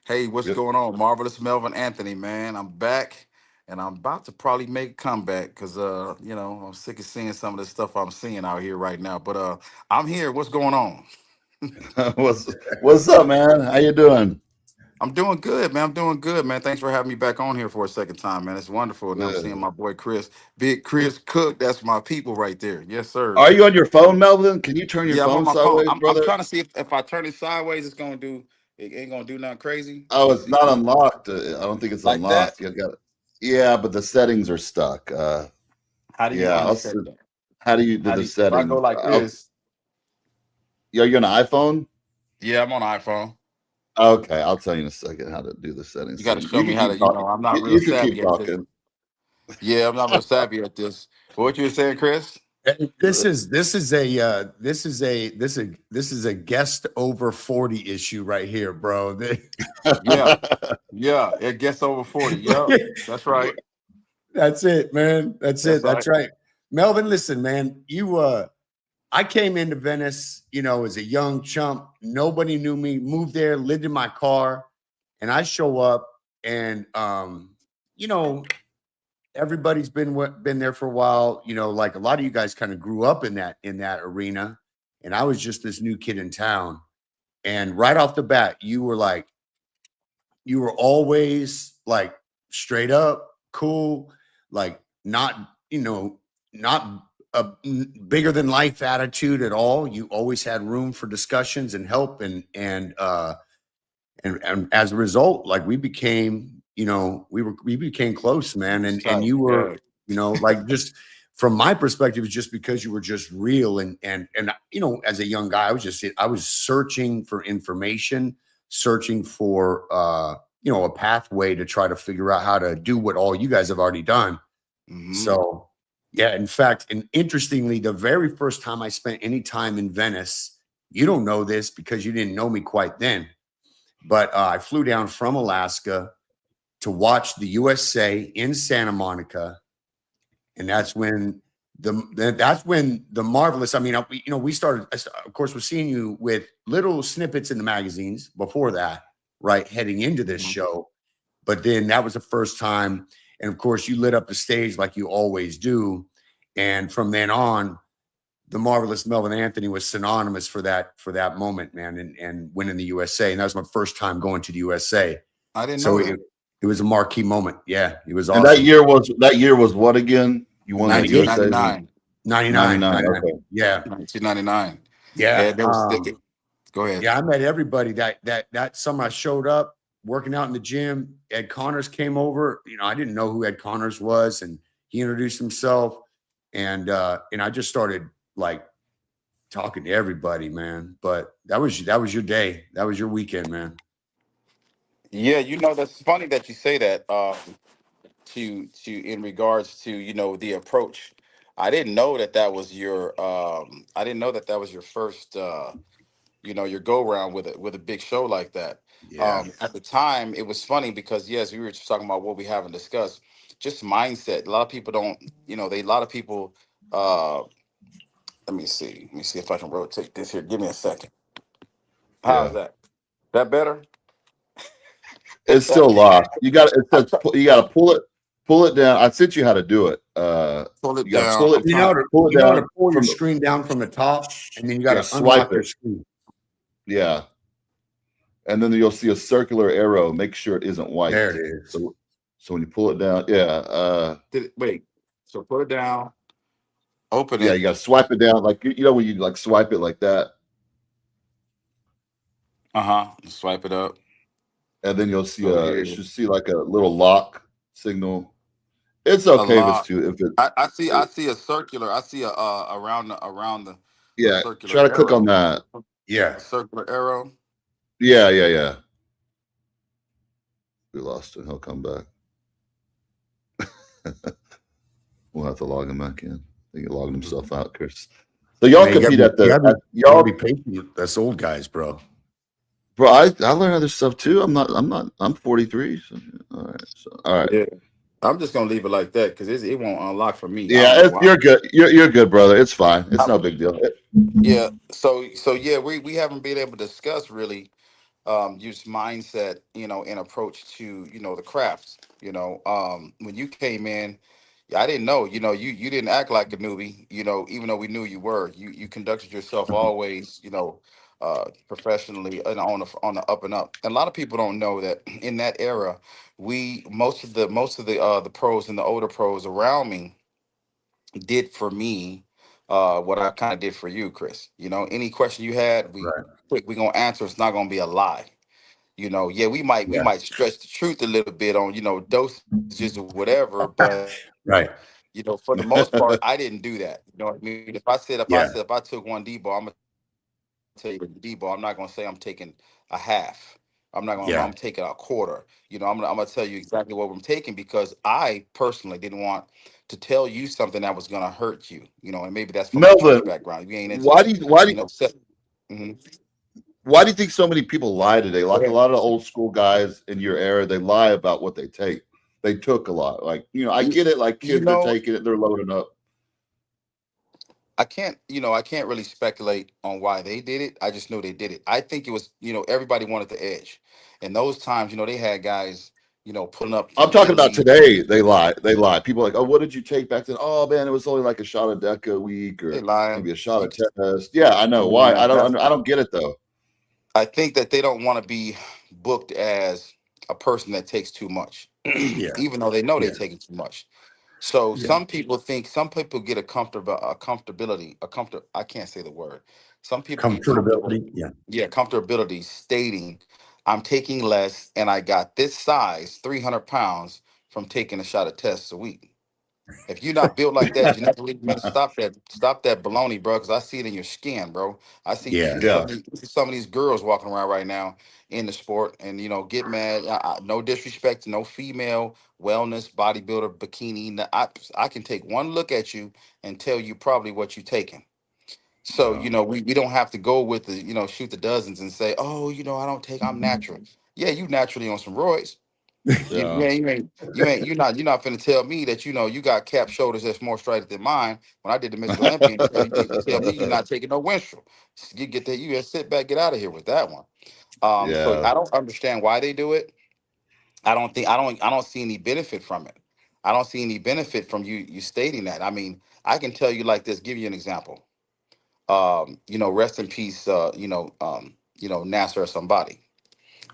Hey, what's Yep. going on? Marvelous Melvin Anthony, man. I'm back and I'm about to probably make a comeback because I'm sick of seeing some of the stuff I'm seeing out here right now. But I'm here. What's going on? What's up, man? How you doing? I'm doing good, man. I'm doing good, man. Thanks for having me back on here for a second time, man. It's wonderful. And I'm seeing Good. my boy Chris, Big Chris Cook. That's my people right there. Yes, sir. Are you on your phone, Melvin? Can you turn your Yeah, I'm on phone my phone. sideways, I'm brother? trying to see if I turn it sideways, it ain't gonna do nothing crazy. Let Oh, me it's see. not unlocked. I don't think it's Like that? unlocked. You got Yeah, but the settings are stuck. How do you Yeah. unset that? How do you do How do the you, if I go settings? like this? Yeah, you're on an iPhone. Yeah, I'm on iPhone. Okay, I'll tell you in a second how to do the settings. You got So to show you me can how to, keep talking. I'm not real You can keep savvy at this. talking. Yeah, I'm not real savvy at this. What you were saying, Chris? And this is a guest over 40 issue right here, bro. Yeah, yeah. It gets over 40. Yep. That's right. That's it, man. That's That's it. right. That's right. Melvin, listen, man. I came into Venice, as a young chump. Nobody knew me. Moved there, lived in my car, and I show up, and you know, everybody's been there for a while. Like a lot of you guys kind of grew up in that arena, and I was just this new kid in town. And right off the bat, you were always like straight up, cool, like not a bigger than life attitude at all. You always had room for discussions and help, and as a result, like we became close, man. It's And tight. you were, Yeah. like, just from my perspective, it's just because you were just real. And as a young guy, I was searching for information, searching for a pathway to try to figure out how to do what all you guys have already done. Hmm. So yeah, in fact, and interestingly, the very first time I spent any time in Venice, you don't know this because you didn't know me quite then, but I flew down from Alaska to watch the USA in Santa Monica, and that's when the marvelous. I mean, we started. Of course, we're seeing you with little snippets in the magazines before that, right? Heading into this show, but then that was the first time, and of course, you lit up the stage like you always do, and from then on, the marvelous Melvin Anthony was synonymous for that moment, man, and winning the USA. And that was my first time going to the USA. I didn't So know it, that. it was a marquee moment. Yeah, it was And awesome. that year was what again? You won the USA 1999. 99, 99. 99. Okay. Yeah. 1999. Yeah. And there was, go ahead. Yeah, I met everybody that summer. I showed up working out in the gym. Ed Connors came over. I didn't know who Ed Connors was, and he introduced himself, and I just started like talking to everybody, man. But that was your day. That was your weekend, man. Yeah, that's funny that you say that. To in regards to the approach, I didn't know that was your first your go round with a big show like that. Yeah. At the time, it was funny because yes, we were just talking about what we haven't discussed, just mindset. A lot of people don't, they a lot of people. uh let me see if I can rotate this here. Give me a second. How's Yeah. that? That better? It's still locked. It I'm says trying you gotta pull it down. I sent you how to do it. pull it You gotta down. I'm You know trying. how to pull it you know how to down pull your from screen down from the top, and then you got yeah, to swipe unlock your it. screen. Yeah. And then you'll see a circular arrow. Make sure it isn't There white. it is. So when you pull it down, yeah, Wait. So put it down. Open yeah, it. you gotta swipe it down like you know when you like swipe it like that, Uh-huh. Swipe it up. and then you'll see So you here, should see like a little lock signal. It's a okay if it's lot. too if I it see a circular. I see a around the yeah, circular try to click on arrow. that. Yeah. A circular arrow. Yeah. We lost it. He'll come back. We'll have to log him back in. I think he logged himself out, Chris. So y'all Man, you gotta compete be at you the gotta be at, you gotta be y'all patient with us old guys, bro. bro. I learned other stuff too. I'm 43. So, all right. Yeah. I'm just gonna leave it like that because it won't unlock for me. I don't Yeah, know why. you're good. You're good, brother. It's fine. It's I- no big deal. yeah. So yeah, we haven't been able to discuss really. just mindset, and approach to, the crafts. When you came in, I didn't know, you didn't act like a newbie, even though we knew you were. You conducted yourself always, professionally and on the up and up. And a lot of people don't know that in that era, we most of the pros and the older pros around me did for me what I kind of did for you, Chris. Any question you had, Right. we gonna answer. It's not gonna be a lie. Yeah, we Yeah. might stretch the truth a little bit on, dosages or whatever, but Right. for the most part, I didn't do that. You know what I mean? If I Yeah. took one D ball, I'm gonna tell you D ball. I'm not gonna say I'm taking a half. I'm taking a quarter. Yeah. I'm gonna tell you exactly what I'm taking because I personally didn't want to tell you something that was gonna hurt you. And maybe that's from a Jewish background. You Melvin, ain't into that, why do you why do set. Mhm. why do you think so many people lie today? Go Like a ahead. lot of old school guys in your era, they lie about what they take. They took a lot. Like, I You, get it. Like you kids are know, taking it, they're loading up. I can't really speculate on why they did it. I just know they did it. I think it was, everybody wanted the edge. And those times, they had guys, pulling up I'm from talking about Italy. today. They lie. They lie. People are like, oh, what did you take back then? Oh man, it was only like a shot of Deca a week, They or lying. maybe a shot of test. Yeah, I know. Why? Yeah, that's. I don't get it though. I think that they don't want to be booked as a person that takes too much, Yeah. even though they know they're Yeah. taking too much. So Yeah. some people get a comfortability, I can't say the word. Some people get comfortable, Comfortability. Yeah. yeah, comfortability stating, I'm taking less and I got this size, 300 pounds from taking a shot of tests a week. If you're not built like that, genetically, man, stop that baloney, bro. Because I see it in your skin, bro. I see Yeah. Yeah. some of these girls walking around right now in the sport, and get mad. No disrespect to no female wellness bodybuilder bikini. I can take one look at you and tell you probably what you're taking. So Wow. we don't have to go with the shoot the dozens and say, oh, I don't take, I'm natural. Yeah, you naturally on some roids. Yeah. You're not finna tell me that you got cap shoulders that's more straight than mine. When I did the Mr. Olympia, and tell me you're not taking no winstrel. You get that, you just sit back, get out of here with that one. So Yeah. I don't understand why they do it. I don't see any benefit from it. I don't see any benefit from you stating that. I mean, I can tell you like this. Give you an example. Rest in peace. Nasser or somebody.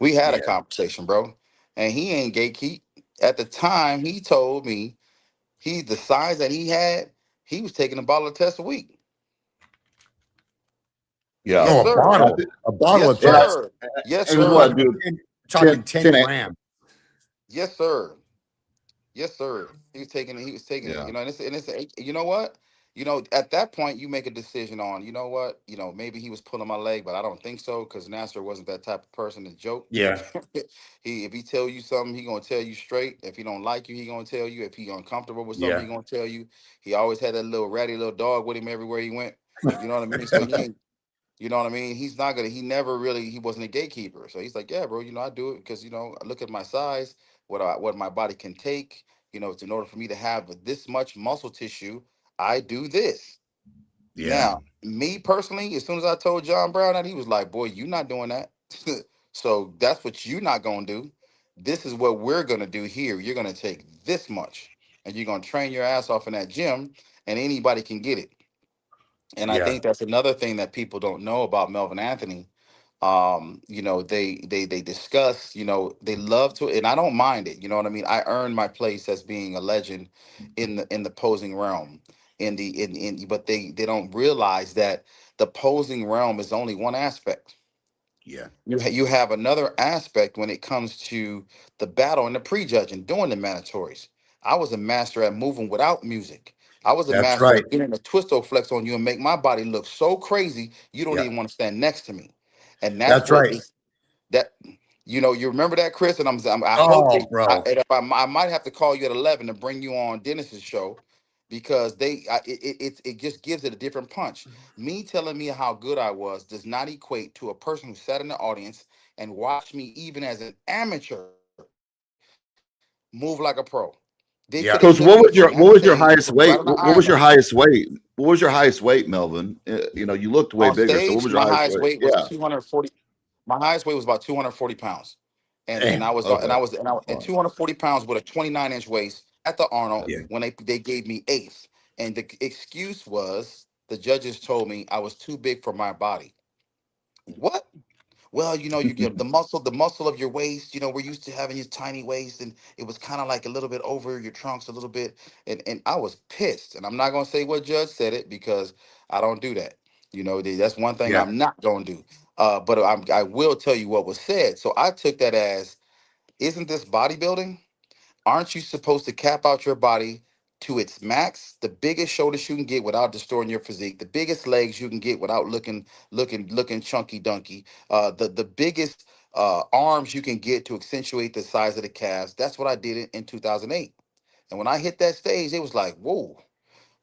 We had a Yeah. conversation, bro, and he ain't gatekeep. At the time, he told me the size that he had, he was taking a bottle of test a week. Yeah. Yes, Oh, a sir. I bottle. think, A bottle Yes, of and I, test. sir. Yes, it was We're what, sir. talking dude? 10, 10, 10 10. grams. Yes, sir. Yes, sir. He was taking it, Yeah. and you know what? At that point you make a decision on, maybe he was pulling my leg, but I don't think so because Nasser wasn't that type of person to joke. Yeah. If he tell you something, he gonna tell you straight. If he don't like you, he gonna tell you. If he uncomfortable with something, Yeah. he gonna tell you. He always had that little ratty little dog with him everywhere he went. You know what I mean? So he ain't, you know what I mean? He's not gonna. He never really. He wasn't a gatekeeper. So he's like, yeah, bro. I do it because I look at my size, what my body can take. It's in order for me to have this much muscle tissue, I do this. Yeah. Now, me personally, as soon as I told John Brown that, he was like, boy, you not doing that. So that's what you're not gonna do. This is what we're gonna do here. You're gonna take this much, and you're gonna train your ass off in that gym, and anybody can get it. And I Yeah. think that's another thing that people don't know about Melvin Anthony. They discuss, they love to, and I don't mind it. You know what I mean? I earned my place as being a legend in the posing realm. But they don't realize that the posing realm is only one aspect. Yeah. You have another aspect when it comes to the battle and the prejudging, doing the mandatories. I was a master at moving without music. I was a That's master right. at getting a twisto flex on you and make my body look so crazy you don't Yeah. even want to stand next to me. And that's That's what right. is that. You remember that, Chris? And I hope Oh, bro. and if I might have to call you at 11 to bring you on Dennis's show because it just gives it a different punch. Me telling me how good I was does not equate to a person who sat in the audience and watched me even as an amateur move like a pro. They could have took me Yeah. from Coach, that stage what from was your right on the highest weight? iron What box. was your highest weight? What was your highest weight, Melvin? You looked way On bigger. So what stage, was your my highest highest weight? weight was Yeah. 240. My highest weight was about 240 pounds, and I Damn. was Okay. and 240 pounds with a 29-inch waist at the Arnold Wow. Yeah. when they gave me eighth, and the excuse was the judges told me I was too big for my body. What? Well, you get the muscle of your waist. We're used to having this tiny waist, and it was kind of like a little bit over your trunks a little bit, and I was pissed. And I'm not gonna say what judge said it because I don't do that. That's one thing Yeah. I'm not gonna do. But I will tell you what was said. So I took that as, isn't this bodybuilding? Aren't you supposed to cap out your body to its max? The biggest shoulders you can get without distorting your physique, the biggest legs you can get without looking chunky dunky, the biggest arms you can get to accentuate the size of the calves. That's what I did in 2008. And when I hit that stage, it was like, whoa,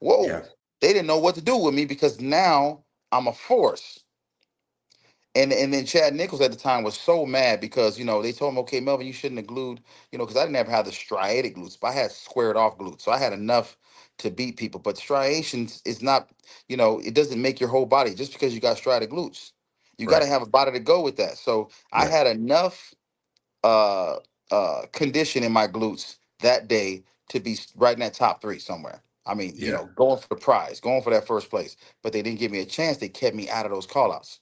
Yeah. whoa. They didn't know what to do with me because now I'm a force. And then Chad Nichols at the time was so mad because they told him, okay, Melvin, you shouldn't have glued, because I didn't ever have the striated glutes, but I had squared off glutes, so I had enough to beat people. But striations is not, it doesn't make your whole body just because you got striated glutes. You got Right. to have a body to go with that. So I Right. had enough uh condition in my glutes that day to be right in that top three somewhere. I mean, Yeah. going for the prize, going for that first place. But they didn't give me a chance. They kept me out of those call outs.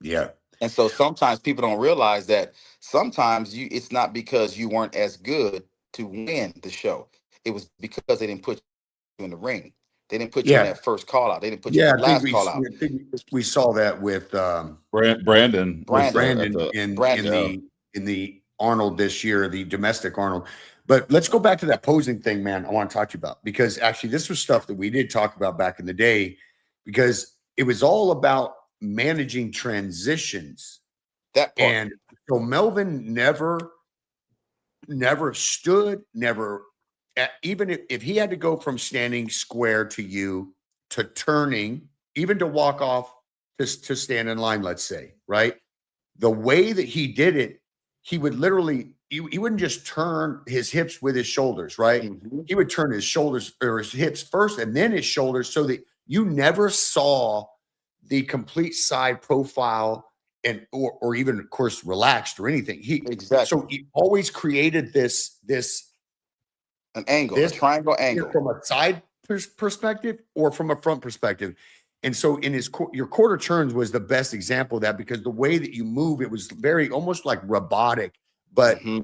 Yeah. And so sometimes people don't realize that sometimes it's not because you weren't as good to win the show. It was because they didn't put you in the ring. They didn't put you in that first Yeah. call out. They didn't put you in the last Yeah. call out. I think we saw that with Brandon was Brandon, at Brandon the in Brandon. yeah. the Arnold this year, the domestic Arnold. But let's go back to that posing thing, man. I want to talk to you about, because actually this was stuff that we did talk about back in the day, because it was all about managing transitions. That part. And so Melvin never stood, never, even if he had to go from standing square to you to turning, even to walk off to stand in line, let's say, right? The way that he did it, he would literally, he wouldn't just turn his hips with his shoulders, right? Mhm. He would turn his shoulders or his hips first and then his shoulders, so that you never saw the complete side profile, and or even of course relaxed or anything. So Exactly. he always created An angle, a this triangle either angle. from a side perspective or from a front perspective. And so in your quarter turns was the best example of that, because the way that you move, it was very almost like robotic, but Hmm.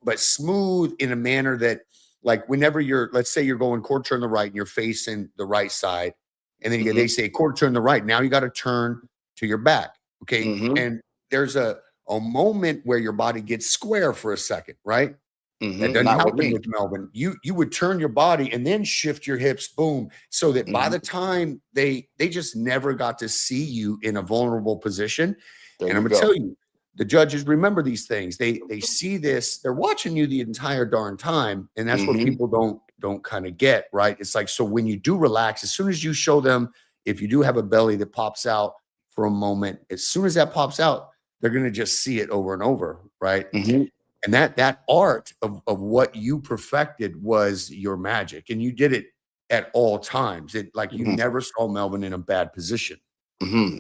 but smooth in a manner that, like, whenever let's say you're going quarter turn the right and you're facing the right side, and then Hmm. they say quarter turn the right. Now you got to turn to your back. Okay. Hmm. And there's a moment where your body gets square for a second, right? That Hmm. doesn't Not with happen me. with Melvin. You would turn your body and then shift your hips, boom, so that by Hmm. the time they just never got to see you in a vulnerable position. There And I'm you gonna tell go. you, the judges remember these things. They see this, they're watching you the entire darn time. And that's what Hmm. people don't kind of get, right? It's like, so when you do relax, as soon as you show them, if you do have a belly that pops out for a moment, as soon as that pops out, they're gonna just see it over and over, right? Hmm. And that art of what you perfected was your magic, and you did it at all times. It, like, you Hmm. never saw Melvin in a bad position.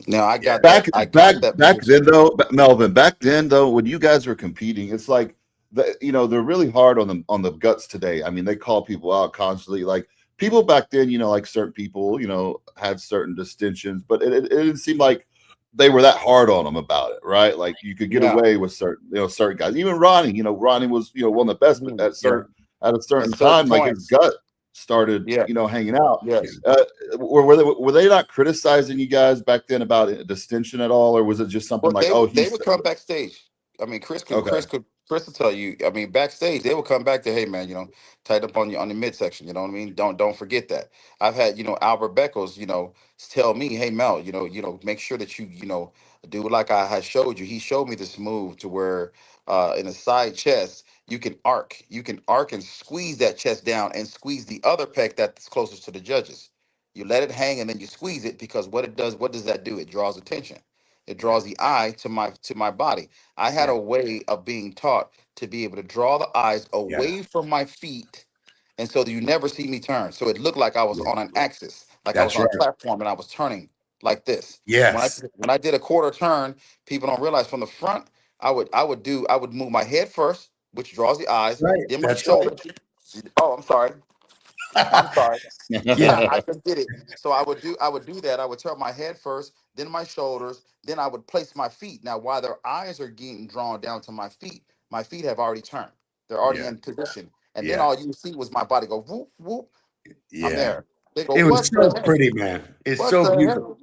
Now I Yeah. got Back that. I back got that back position. then though, Melvin, back then though, when you guys were competing, it's like they're really hard on the guts today. I mean, they call people out constantly. Like people back then, like certain people, had certain distinctions, but it didn't seem like they were that hard on them about it, right? Like you could get Yeah. away with certain guys. Even Ronnie, Ronnie was one of the best, but Mhm. Yeah. at a At certain certain time, like his points. gut started, Yeah. hanging out. Yes. Uh, were they not criticizing you guys back then about distinction at all, or was it just something Well, like, oh, they he's would come backstage. I mean, okay, Chris will tell you. I mean, backstage they would come back to, hey man, tight up on the midsection. You know what I mean? Don't forget that. I've had Albert Beckles, tell me, hey Mel, make sure that you do like I had showed you. He showed me this move to where in a side chest you can arc and squeeze that chest down and squeeze the other pec that's closest to the judges. You let it hang and then you squeeze it, because what does that do? It draws attention. It Yeah. draws the eye to my body. I had Yeah. a way of being taught to be able to draw the eyes Yeah. away from my feet, and so that you never see me turn. So it looked like I was Yeah. on an axis, like I was That's on a right. platform and I was turning. like this. So Yes. when I did a quarter turn, people don't realize from the front, I would move my head first, which draws the eyes, Right. then my That's right. shoulders. Oh, I'm sorry. I'm sorry. Yeah. I just did it. So I would do that. I would turn my head first, then my shoulders, then I would place my feet. Now, while their eyes are getting drawn down to my feet have already turned. They're already Yeah. in position. And then Yeah. all you see was my body go whoop, whoop. I'm Yeah. there. They go, It was what the so heck? pretty, man. It's What so the beautiful. heck?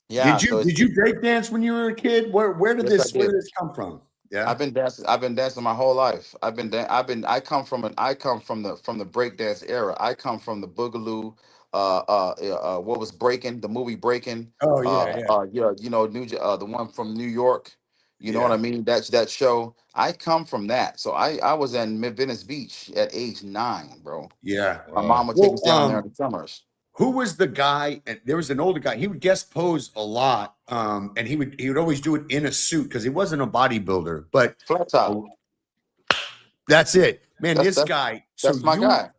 Yeah, so it's Did you break dance when you were a kid? yes, I Where did. did this come from? Yeah. I've been dancing. I've been dancing my whole life. I come from I come from the breakdance era. I come from the boogaloo. What was breaking? The movie Breaking. Oh yeah, yeah, Yeah, the one from New York. You know what yeah, I mean? That's that show. I come from that. So I was in Venice Beach at age 9, bro. yeah. My mom Wow. would take us Well, down there in the summers. who was the guy? And there was an older guy. He would guest pose a lot, and he would always do it in a suit because he wasn't a bodybuilder. But Flat top. oh, that's it, man. That's This that's guy. So that's my you guy.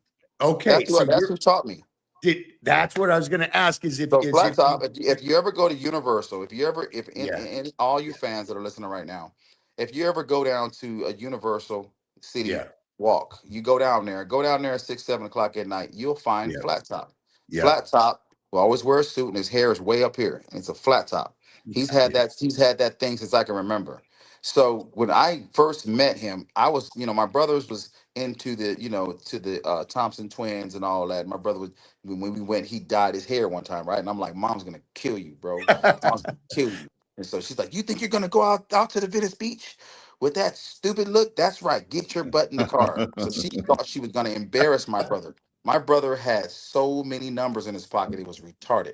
okay? So That's who you're taught me. did that's what I was going to ask. So Is flat if top, you if you ever go to Universal, if you ever if yeah, in all you fans that are listening right now, if you ever go down to a Universal City yeah, walk, you go down there at 6, 7 o'clock at night, you'll find yeah, flat top. yeah, Flat top will always wear a suit and his hair is way up here. And it's a flat top. yeah, He's had that thing since I can remember. So when I first met him, I was, my brothers was into to the Thompson twins and all that. My brother was when we went, he dyed his hair one time, right? And I'm like, Mom's gonna kill you, bro. Mom's gonna kill you. And so she's like, you think you're gonna go out to the Venice Beach with that stupid look? That's right. Get your butt in the car. So she thought she was gonna embarrass my brother. My brother had so many numbers in his pocket, it was retarded.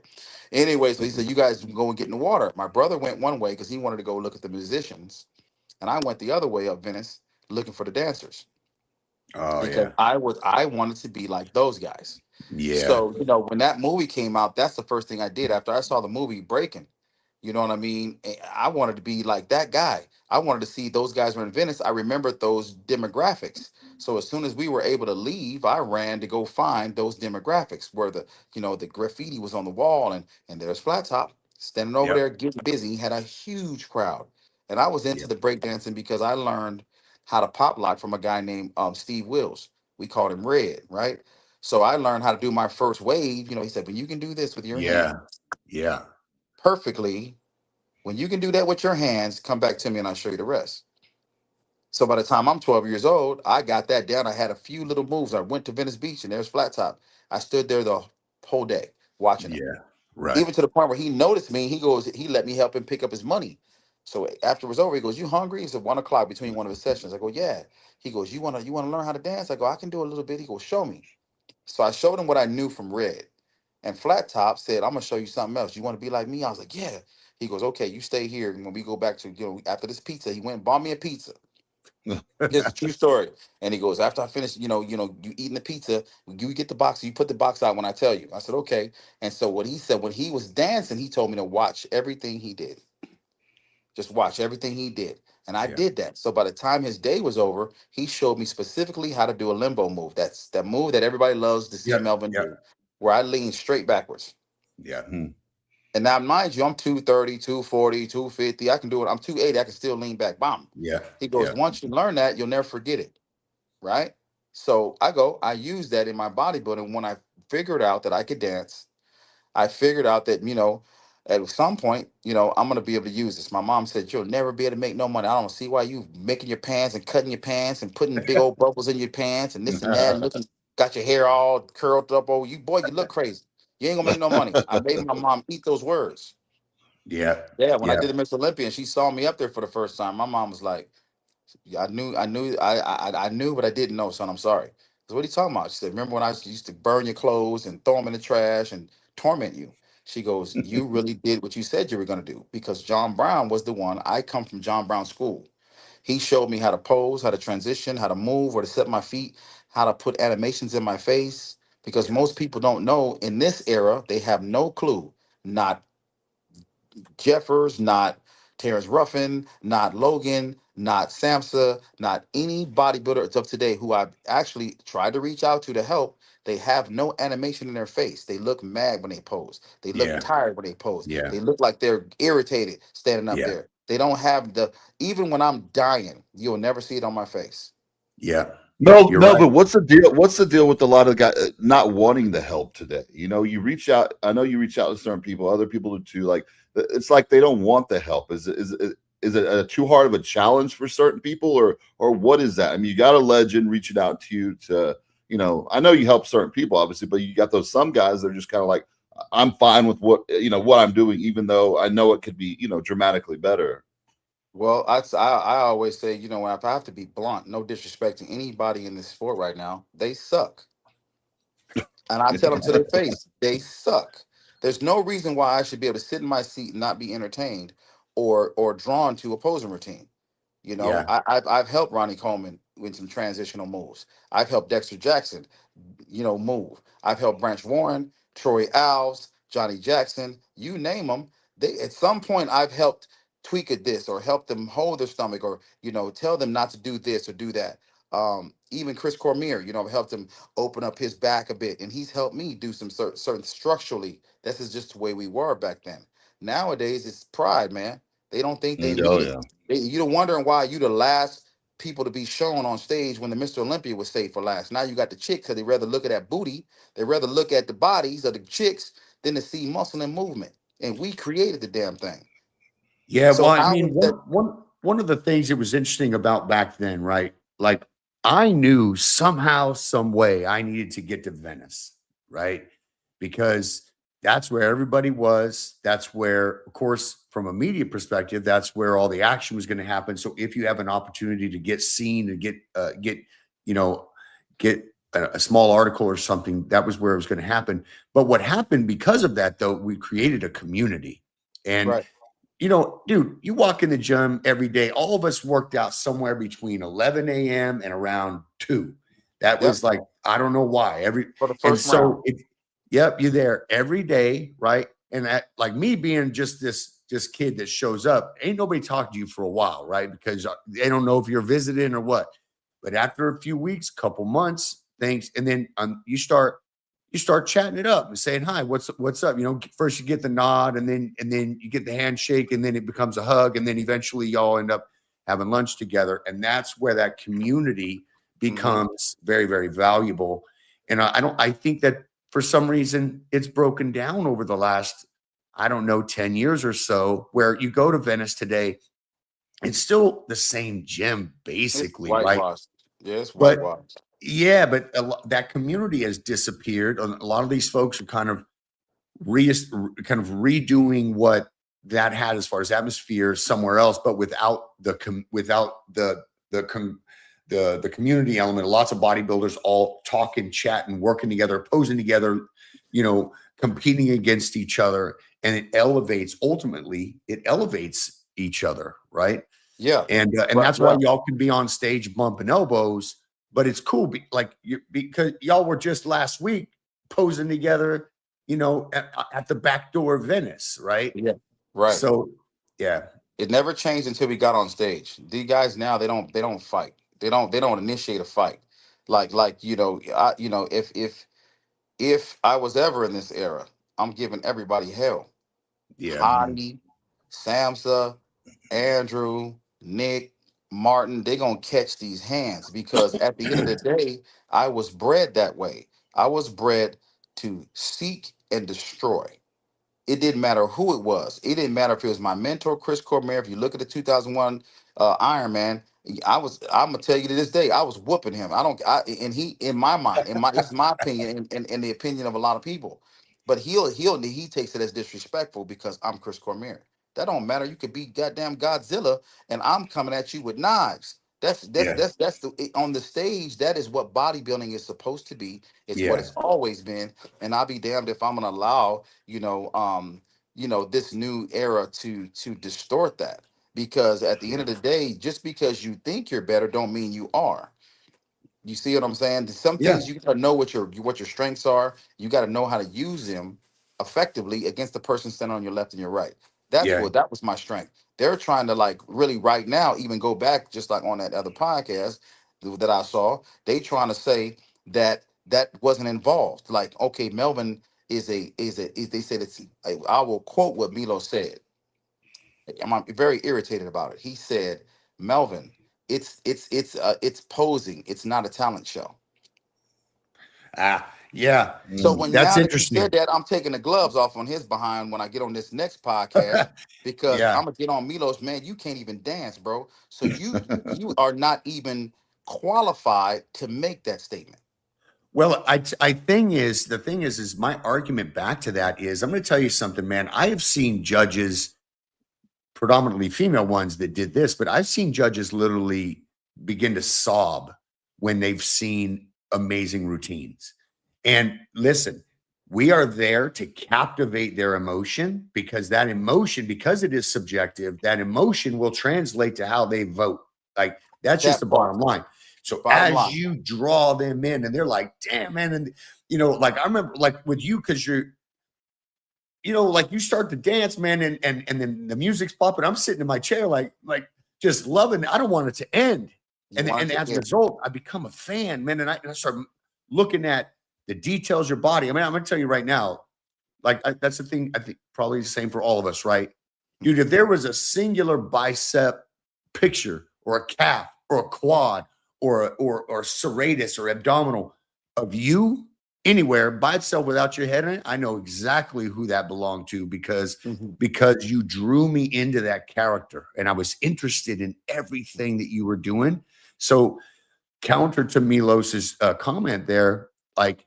Anyway, so he said, you guys go and get in the water. My brother went one way because he wanted to go look at the musicians, and I went the other way up Venice looking for the dancers oh because yeah, I wanted to be like those guys. yeah, So, when that movie came out, that's the first thing I did after I saw the movie Breaking. You know what I mean? I wanted to be like that guy. I wanted to see those guys were in Venice. I remembered those demographics. So as soon as we were able to leave, I ran to go find those demographics where the graffiti was on the wall and there's Flat Top standing over yep, there getting busy. He had a huge crowd. And I was into yep, the breakdancing because I learned how to pop lock from a guy named Steve Wills. We called him Red, right? So I learned how to do my first wave. He said, when you can do this with your yeah, hand yeah, perfectly, when you can do that with your hands, come back to me and I'll show you the rest. So by the time I'm 12 years old, I got that down. I had a few little moves. I went to Venice Beach and there's Flat Top. I stood there the whole day watching him. yeah. Right. Even to the point where he noticed me. He let me help him pick up his money. So after it was over, he goes, "You hungry?" It's at 1 o'clock between one of his sessions. I go, "Yeah." He goes, "You wanna learn how to dance?" I go, "I can do a little bit." He goes, "Show me." So I showed him what I knew from Red. And Flat Top said, "I'm gonna show you something else. You want to be like me?" I was like, "Yeah." He goes, "Okay, you stay here. And when we go back to, after this pizza," he went and bought me a pizza. It's a true story. And he goes, "After I finish, you eating the pizza, you get the box, you put the box out when I tell you." I said, "Okay." And so what he said, when he was dancing, he told me to watch everything he did. Just watch everything he did. And I Yeah, did that. So by the time his day was over, he showed me specifically how to do a limbo move. That's that move that everybody loves to see yep, Melvin yep, do, where I lean straight backwards. yeah, And now, mind you, I'm 230, 240, 250. I can do it. I'm 280. I can still lean back. Bomb. yeah, He goes, yeah, once you learn that, you'll never forget it. Right. So I use that in my bodybuilding. When I figured out that I could dance, I figured out that, at some point, I'm gonna be able to use this. My mom said, "You'll never be able to make no money. I don't see why you making your pants and cutting your pants and putting big old bubbles in your pants and this and that, and looking got your hair all curled up. Oh, you boy, you look crazy. You ain't gonna make no money." I made my mom eat those words. yeah, Yeah, when I yeah, did the Miss Olympia and she saw me up there for the first time, my mom was like, yeah, I knew, but I didn't know, son. I'm sorry. So what are you talking about? She said, remember when I used to burn your clothes and throw them in the trash and torment you? She goes, you really did what you said you were going to do because John Brown was the one. I come from John Brown school. He showed me how to pose, how to transition, how to move, where to set my feet, how to put animations in my face. Because yeah, most people don't know in this era, they have no clue. Not Jeffers, not Terrence Ruffin, not Logan, not Samsa, not any bodybuilder of today who I've actually tried to reach out to help. They have no animation in their face. They look mad when they pose. They look Yeah. tired when they pose. Yeah. They look like they're irritated standing up Yeah. there. They don't have the, even when I'm dying, you'll never see it on my face. Yeah. No, You're no, right. but what's the deal? What's the deal with a lot of guys not wanting the help today? You know, you reach out. I know you reach out to certain people, other people do too. Like it's like they don't want the help. Is it too hard of a challenge for certain people, or what is that? I mean, you got a legend reaching out to you to, you know. I know you help certain people, obviously, but you got those some guys that are just kind of like, I'm fine with what what I'm doing, even though I know it could be dramatically better. Well, I always say, if I have to be blunt, no disrespect to anybody in this sport right now, they suck. And I tell them to their face, they suck. There's no reason why I should be able to sit in my seat and not be entertained or drawn to opposing routine. Yeah. I've helped Ronnie Coleman with some transitional moves. I've helped Dexter Jackson, move. I've helped Branch Warren, Troy Alves, Johnny Jackson, you name them. They at some point I've helped tweak at this or help them hold their stomach or tell them not to do this or do that. Even Chris Cormier, I've helped him open up his back a bit, and he's helped me do some certain structurally. This is just the way we were back then. Nowadays, it's pride, man. They don't think they Oh need it. yeah. You're wondering why you the last people to be shown on stage when the Mr. Olympia was saved for last. Now you got the chicks because they rather look at that booty, they rather look at the bodies of the chicks than to see muscle and movement. And we created the damn thing. Yeah, well, So I how mean, is that one of the things that was interesting about back then, right? Like I knew somehow, some way I needed to get to Venice, right? Because that's where everybody was. That's where, of course, from a media perspective, that's where all the action was going to happen. So if you have an opportunity to get seen and you know, get a small article or something, that was where it was going to happen. But what happened because of that, though, we created a community. And right? dude, you walk in the gym every day. All of us worked out somewhere between 11 a.m. and around 2. That Yep. was like, I don't know why. For the And first round. so yep, you're there every day, right? And that, like me being just this kid that shows up, ain't nobody talking to you for a while, right? Because they don't know if you're visiting or what. But after a few weeks, couple months, things, and then you start chatting it up and saying hi, what's up. First you get the nod, and then you get the handshake, and then it becomes a hug, and then eventually y'all end up having lunch together, and that's where that community Hmm. becomes very, very valuable. And I think that for some reason it's broken down over the last, I don't know, 10 years or so, where you go to Venice today, it's still the same gym It's basically, right? whitewashed. Yeah, it's But whitewashed. yeah, but that community has disappeared. A lot of these folks are kind of redoing what that had as far as atmosphere somewhere else, but without the community element. Lots of bodybuilders all talking, chatting, working together, posing together, competing against each other, and it elevates each other, right? Yeah. And Right. that's why Yeah. y'all can be on stage bumping elbows, but it's cool, because y'all were just last week posing together, at the back door of Venice, right? Yeah. Right. So, yeah, It never changed until we got on stage. These guys now they don't fight. They don't initiate a fight. Like if I was ever in this era, I'm giving everybody hell. yeah, Hottie, Samsa, Andrew, Nick, Martin, they gonna catch these hands because at the end of the day, I was bred that way. I was bred to seek and destroy. It didn't matter who it was. It didn't matter if it was my mentor, Chris Cormier. If you look at the 2001 Iron Man, I'm gonna tell you to this day, I was whooping him. I don't. And he, in my mind, this is my opinion, and the opinion of a lot of people. But he takes it as disrespectful because I'm Chris Cormier. That don't matter. You could be goddamn Godzilla, and I'm coming at you with knives. yeah, On the stage. That is what bodybuilding is supposed to be. It's what yeah, it's always been. And I'll be damned if I'm gonna allow this new era to distort that, because at the end of the day, just because you think you're better don't mean you are. You see what I'm saying? Some yeah, things you gotta know what your strengths are. You gotta know how to use them effectively against the person standing on your left and your right. Yeah. That was my strength. They're trying to like really right now, even go back just like on that other podcast that I saw. They trying to say that that wasn't involved. Like, okay, Melvin is they said it's. I will quote what Milo said. I'm very irritated about it. He said, Melvin, it's posing. It's not a talent show. Yeah. So Mm. when That's now that he said interesting. that, I'm taking the gloves off on his behind when I get on this next podcast because Yeah. I'm gonna get on Milos. Man, you can't even dance, bro. So you are not even qualified to make that statement. Well, I thing is the thing is my argument back to that is I'm going to tell you something, man. I have seen judges, predominantly female ones, that did this, but I've seen judges literally begin to sob when they've seen amazing routines. And listen, we are there to captivate their emotion because that emotion, because it is subjective, that emotion will translate to how they vote. Like that's just the That part, bottom line. So bottom as line. you draw them in and they're like, damn, man. And like I remember like with you, because like you start to dance, man, and then the music's popping. I'm sitting in my chair, like just loving it. I don't want it to end. You And wanted to as a yeah, result, I become a fan, man. And I start looking at the details of your body. I mean, I'm gonna tell you right now, that's the thing. I think probably the same for all of us, right? Dude, if there was a singular bicep picture or a calf or a quad or serratus or abdominal of you anywhere by itself without your head in it, I know exactly who that belonged to because mhm. because you drew me into that character and I was interested in everything that you were doing. So counter to Milos's comment there, like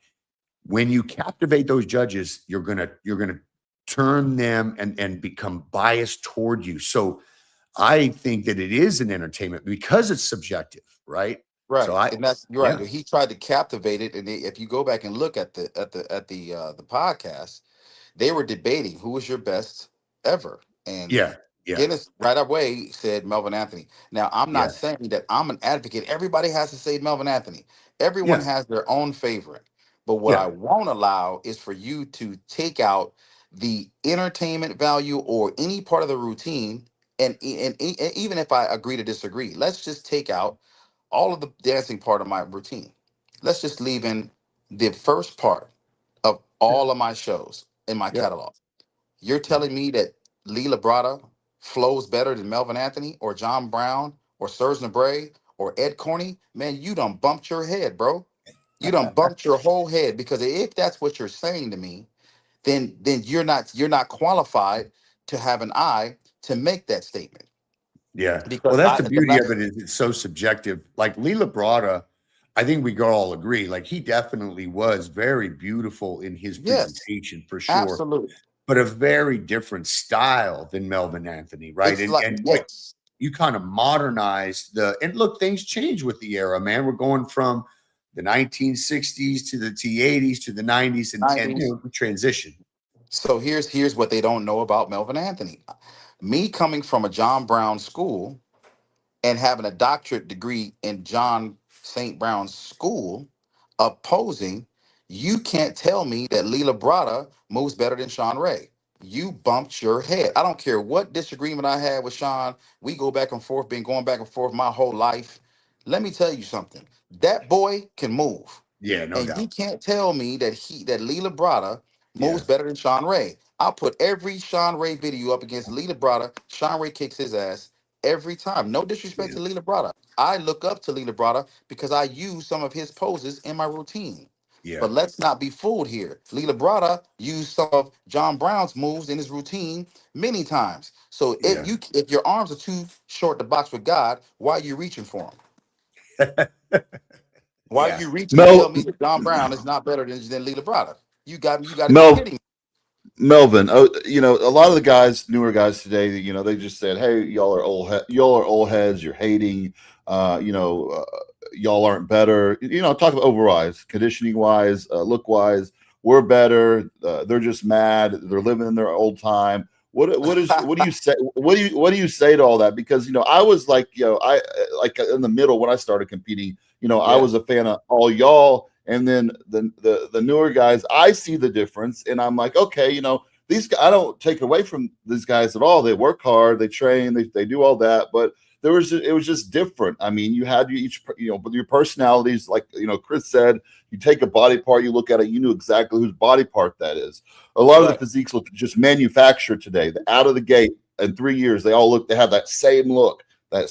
when you captivate those judges, you're gonna turn them and become biased toward you. So I think that it is an entertainment because it's subjective, right? So Right, I and that's you're right. yeah, He tried to captivate it, and if you go back and look at the podcast, they were debating who was your best ever. And yeah, yeah, Dennis right away said Melvin Anthony. Now, I'm not yeah, saying that I'm an advocate. Everybody has to say Melvin Anthony. Everyone yeah, has their own favorite. But what I yeah, won't allow is for you to take out the entertainment value or any part of the routine. And even if I agree to disagree, let's just take out all of the dancing part of my routine. Let's just leave in the first part of yeah, all of my shows in my yeah, catalog. You're yeah, telling me that Lee Labrada flows better than Melvin Anthony or John Brown or Serge Nabray or Ed Corney? Man, you done bumped your head, bro. You done bumped your whole head because if that's what you're saying to me, then you're not qualified to have an eye to make that statement. yeah. Well, Because that's I the the beauty of last it is it's so subjective. Like Lila Brada, I think we can all agree, like he definitely was very beautiful in his yes, presentation for sure, absolutely. but a very different style than Melvin Anthony, right? It's And like and what yes, you kind of modernize and look, things change with the era, man. We're going from the 1960s to the T80s to the 90s and 90s. we transition. So here's what they don't know about Melvin Anthony. Me coming from a John Brown school and having a doctorate degree in John St. Brown's school opposing, you can't tell me that Leela Brada moves better than Sean Ray. You bumped your head. I don't care what disagreement I had with Sean. We go back and forth, been going back and forth my whole life. Let me tell you something. That boy can move. Yeah, no And you doubt. can't tell me that Leela Brada moves Yeah, better than Sean Ray. I'll put every Sean Ray video up against Leela Brada. Sean Ray kicks his ass every time. No disrespect yeah, to Leela Brada. I look up to Leela Brada because I use some of his poses in my routine. yeah, But let's not be fooled here. Leela Brada used some of John Brown's moves in his routine many times. So yeah. if your arms are too short to box with God, why are you reaching for him? Why are Yeah. you reaching to tell Mel, me that John Brown is not better than Leela Brada? You got to be Mel, kidding me. Melvin. Oh, a lot of the guys, newer guys today, they just said, "Hey, y'all are old heads. You're hating. Uh, you know, uh, y'all aren't better. Talk about overwise, conditioning wise, look wise. We're better. They're just mad. They're living in their old time. What do you say? What do you say to all that? Because I was like, I like in the middle when I started competing. I Yeah. was a fan of all y'all, and then the newer guys. I see the difference, and I'm like, okay, I don't take away from these guys at all. They work hard, they train, they do all that, but it was just different. I mean, you had each, but your personalities, like, Chris said, you take a body part, you look at it, you knew exactly whose body part that is. A lot of the Right. physiques look just manufactured today. Out of the gate in 3 years, they have that same look, where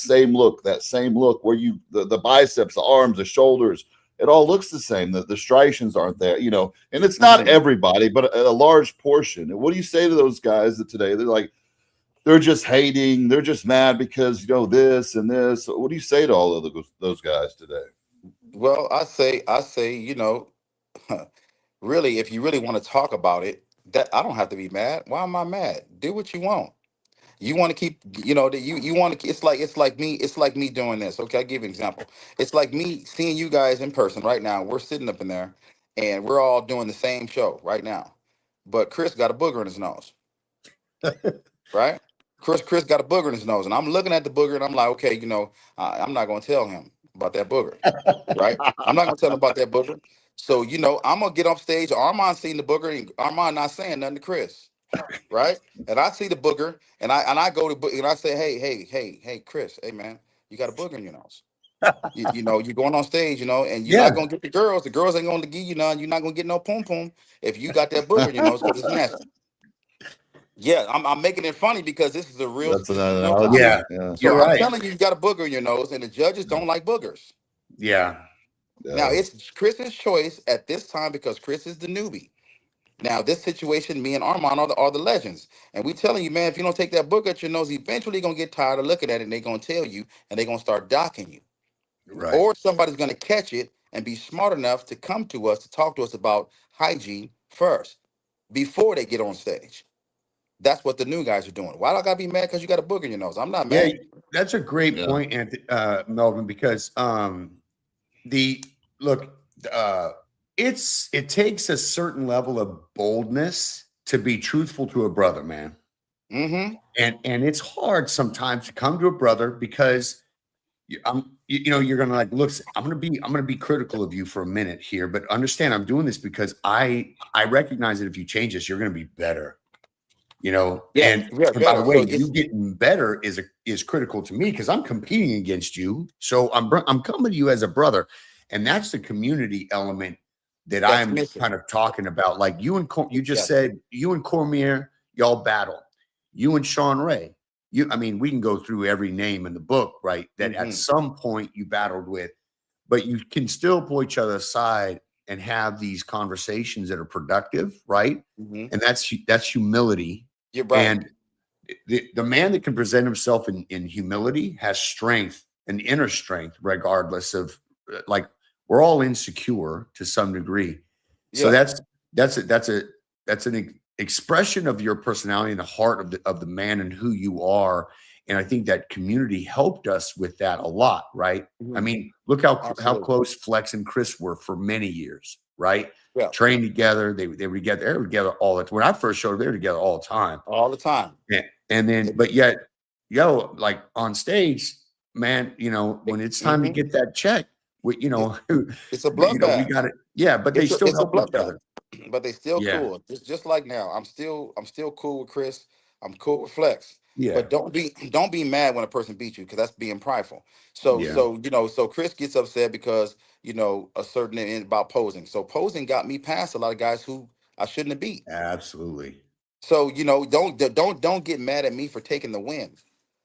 the biceps, the arms, the shoulders, it all looks the same. The striations aren't there, and it's not Mhm. everybody, but a large portion. And what do you say to those guys that today they're like, they're just hating, they're just mad because this and this? What do you say to all of those guys today? Well, I say, really, if you really want to talk about it, that I don't have to be mad. Why am I mad? Do what you want. You want to keep, that you want to. It's like me doing this. Okay, I'll give you an example. It's like me seeing you guys in person right now. We're sitting up in there, and we're all doing the same show right now. But Chris got a booger in his nose, right? Chris got a booger in his nose, and I'm looking at the booger, and I'm like, okay, I'm not going to tell him about that booger, right? I'm not going to tell him about that booger. So, I'm gonna get off stage. Armand seen the booger, and Armand not saying nothing to Chris, right? And I see the booger, and I go to and I say, hey, Chris, hey man, you got a booger in your nose. You're going on stage, and you're not Yeah, gonna get the girls. The girls ain't gonna give you none. You're not gonna get no pum pum if you got that booger in your nose because it's nasty. Yeah, I'm making it funny because That's an this is real time. analogy. yeah, Yeah, So you're I'm right. telling you, you got a booger in your nose, and the judges don't like boogers. Yeah, Now yeah, it's Chris's choice at this time because Chris is the newbie. Now, this situation, me and Armand are the legends. And we telling you, man, if you don't take that book at your nose, eventually gonna get tired of looking at it and they're gonna tell you and they're gonna start docking you. right. Or somebody's gonna catch it and be smart enough to come to us to talk to us about hygiene first before they get on stage. That's what the new guys are doing. Why do I gotta be mad because you got a book in your nose? I'm not Yeah, mad. that's a great yeah, point, Melvin, because the look, uh, it takes a certain level of boldness to be truthful to a brother, man, Mm-hmm. and it's hard sometimes to come to a brother because you're gonna like look. I'm gonna be critical of you for a minute here, but understand I'm doing this because I recognize that if you change this, you're gonna be better. Yeah, yeah, And by the better. way, So you it's getting better is critical to me because I'm competing against you. So I'm coming to you as a brother, and that's the community element that that's I'm missing. kind of talking about. Like you just Yes. said, you and Cormier, y'all battle. You and Sean Ray. I mean, we can go through every name in the book, right? That at Mm-hmm. some point you battled with, but you can still pull each other aside and have these conversations that are productive, right? Mm-hmm. And that's humility. You're right. And the man that can present himself in humility has strength and inner strength, regardless of like we're all insecure to some degree. So Yeah. that's an expression of your personality and the heart of the man and who you are. And I think that community helped us with that a lot, right? I Hmm. mean, look how Absolutely. close Flex and Chris were for many years, right? Yeah. Trained together, they were together all the time. When I first showed up, they were together all the time. All the time. Yeah. And then, but yet, like on stage, man, when it's time to Hmm. get that check, It's a we bloodbath. got it. Yeah, but they still It's a help each bloodbath. other. But they still Yeah. cool. Just like now. I'm still cool with Chris. I'm cool with Flex. Yeah. But don't be mad when a person beats you because that's being prideful. So Yeah. so Chris gets upset because a certain about posing. So posing got me past a lot of guys who I shouldn't have beat. Absolutely. So don't get mad at me for taking the win.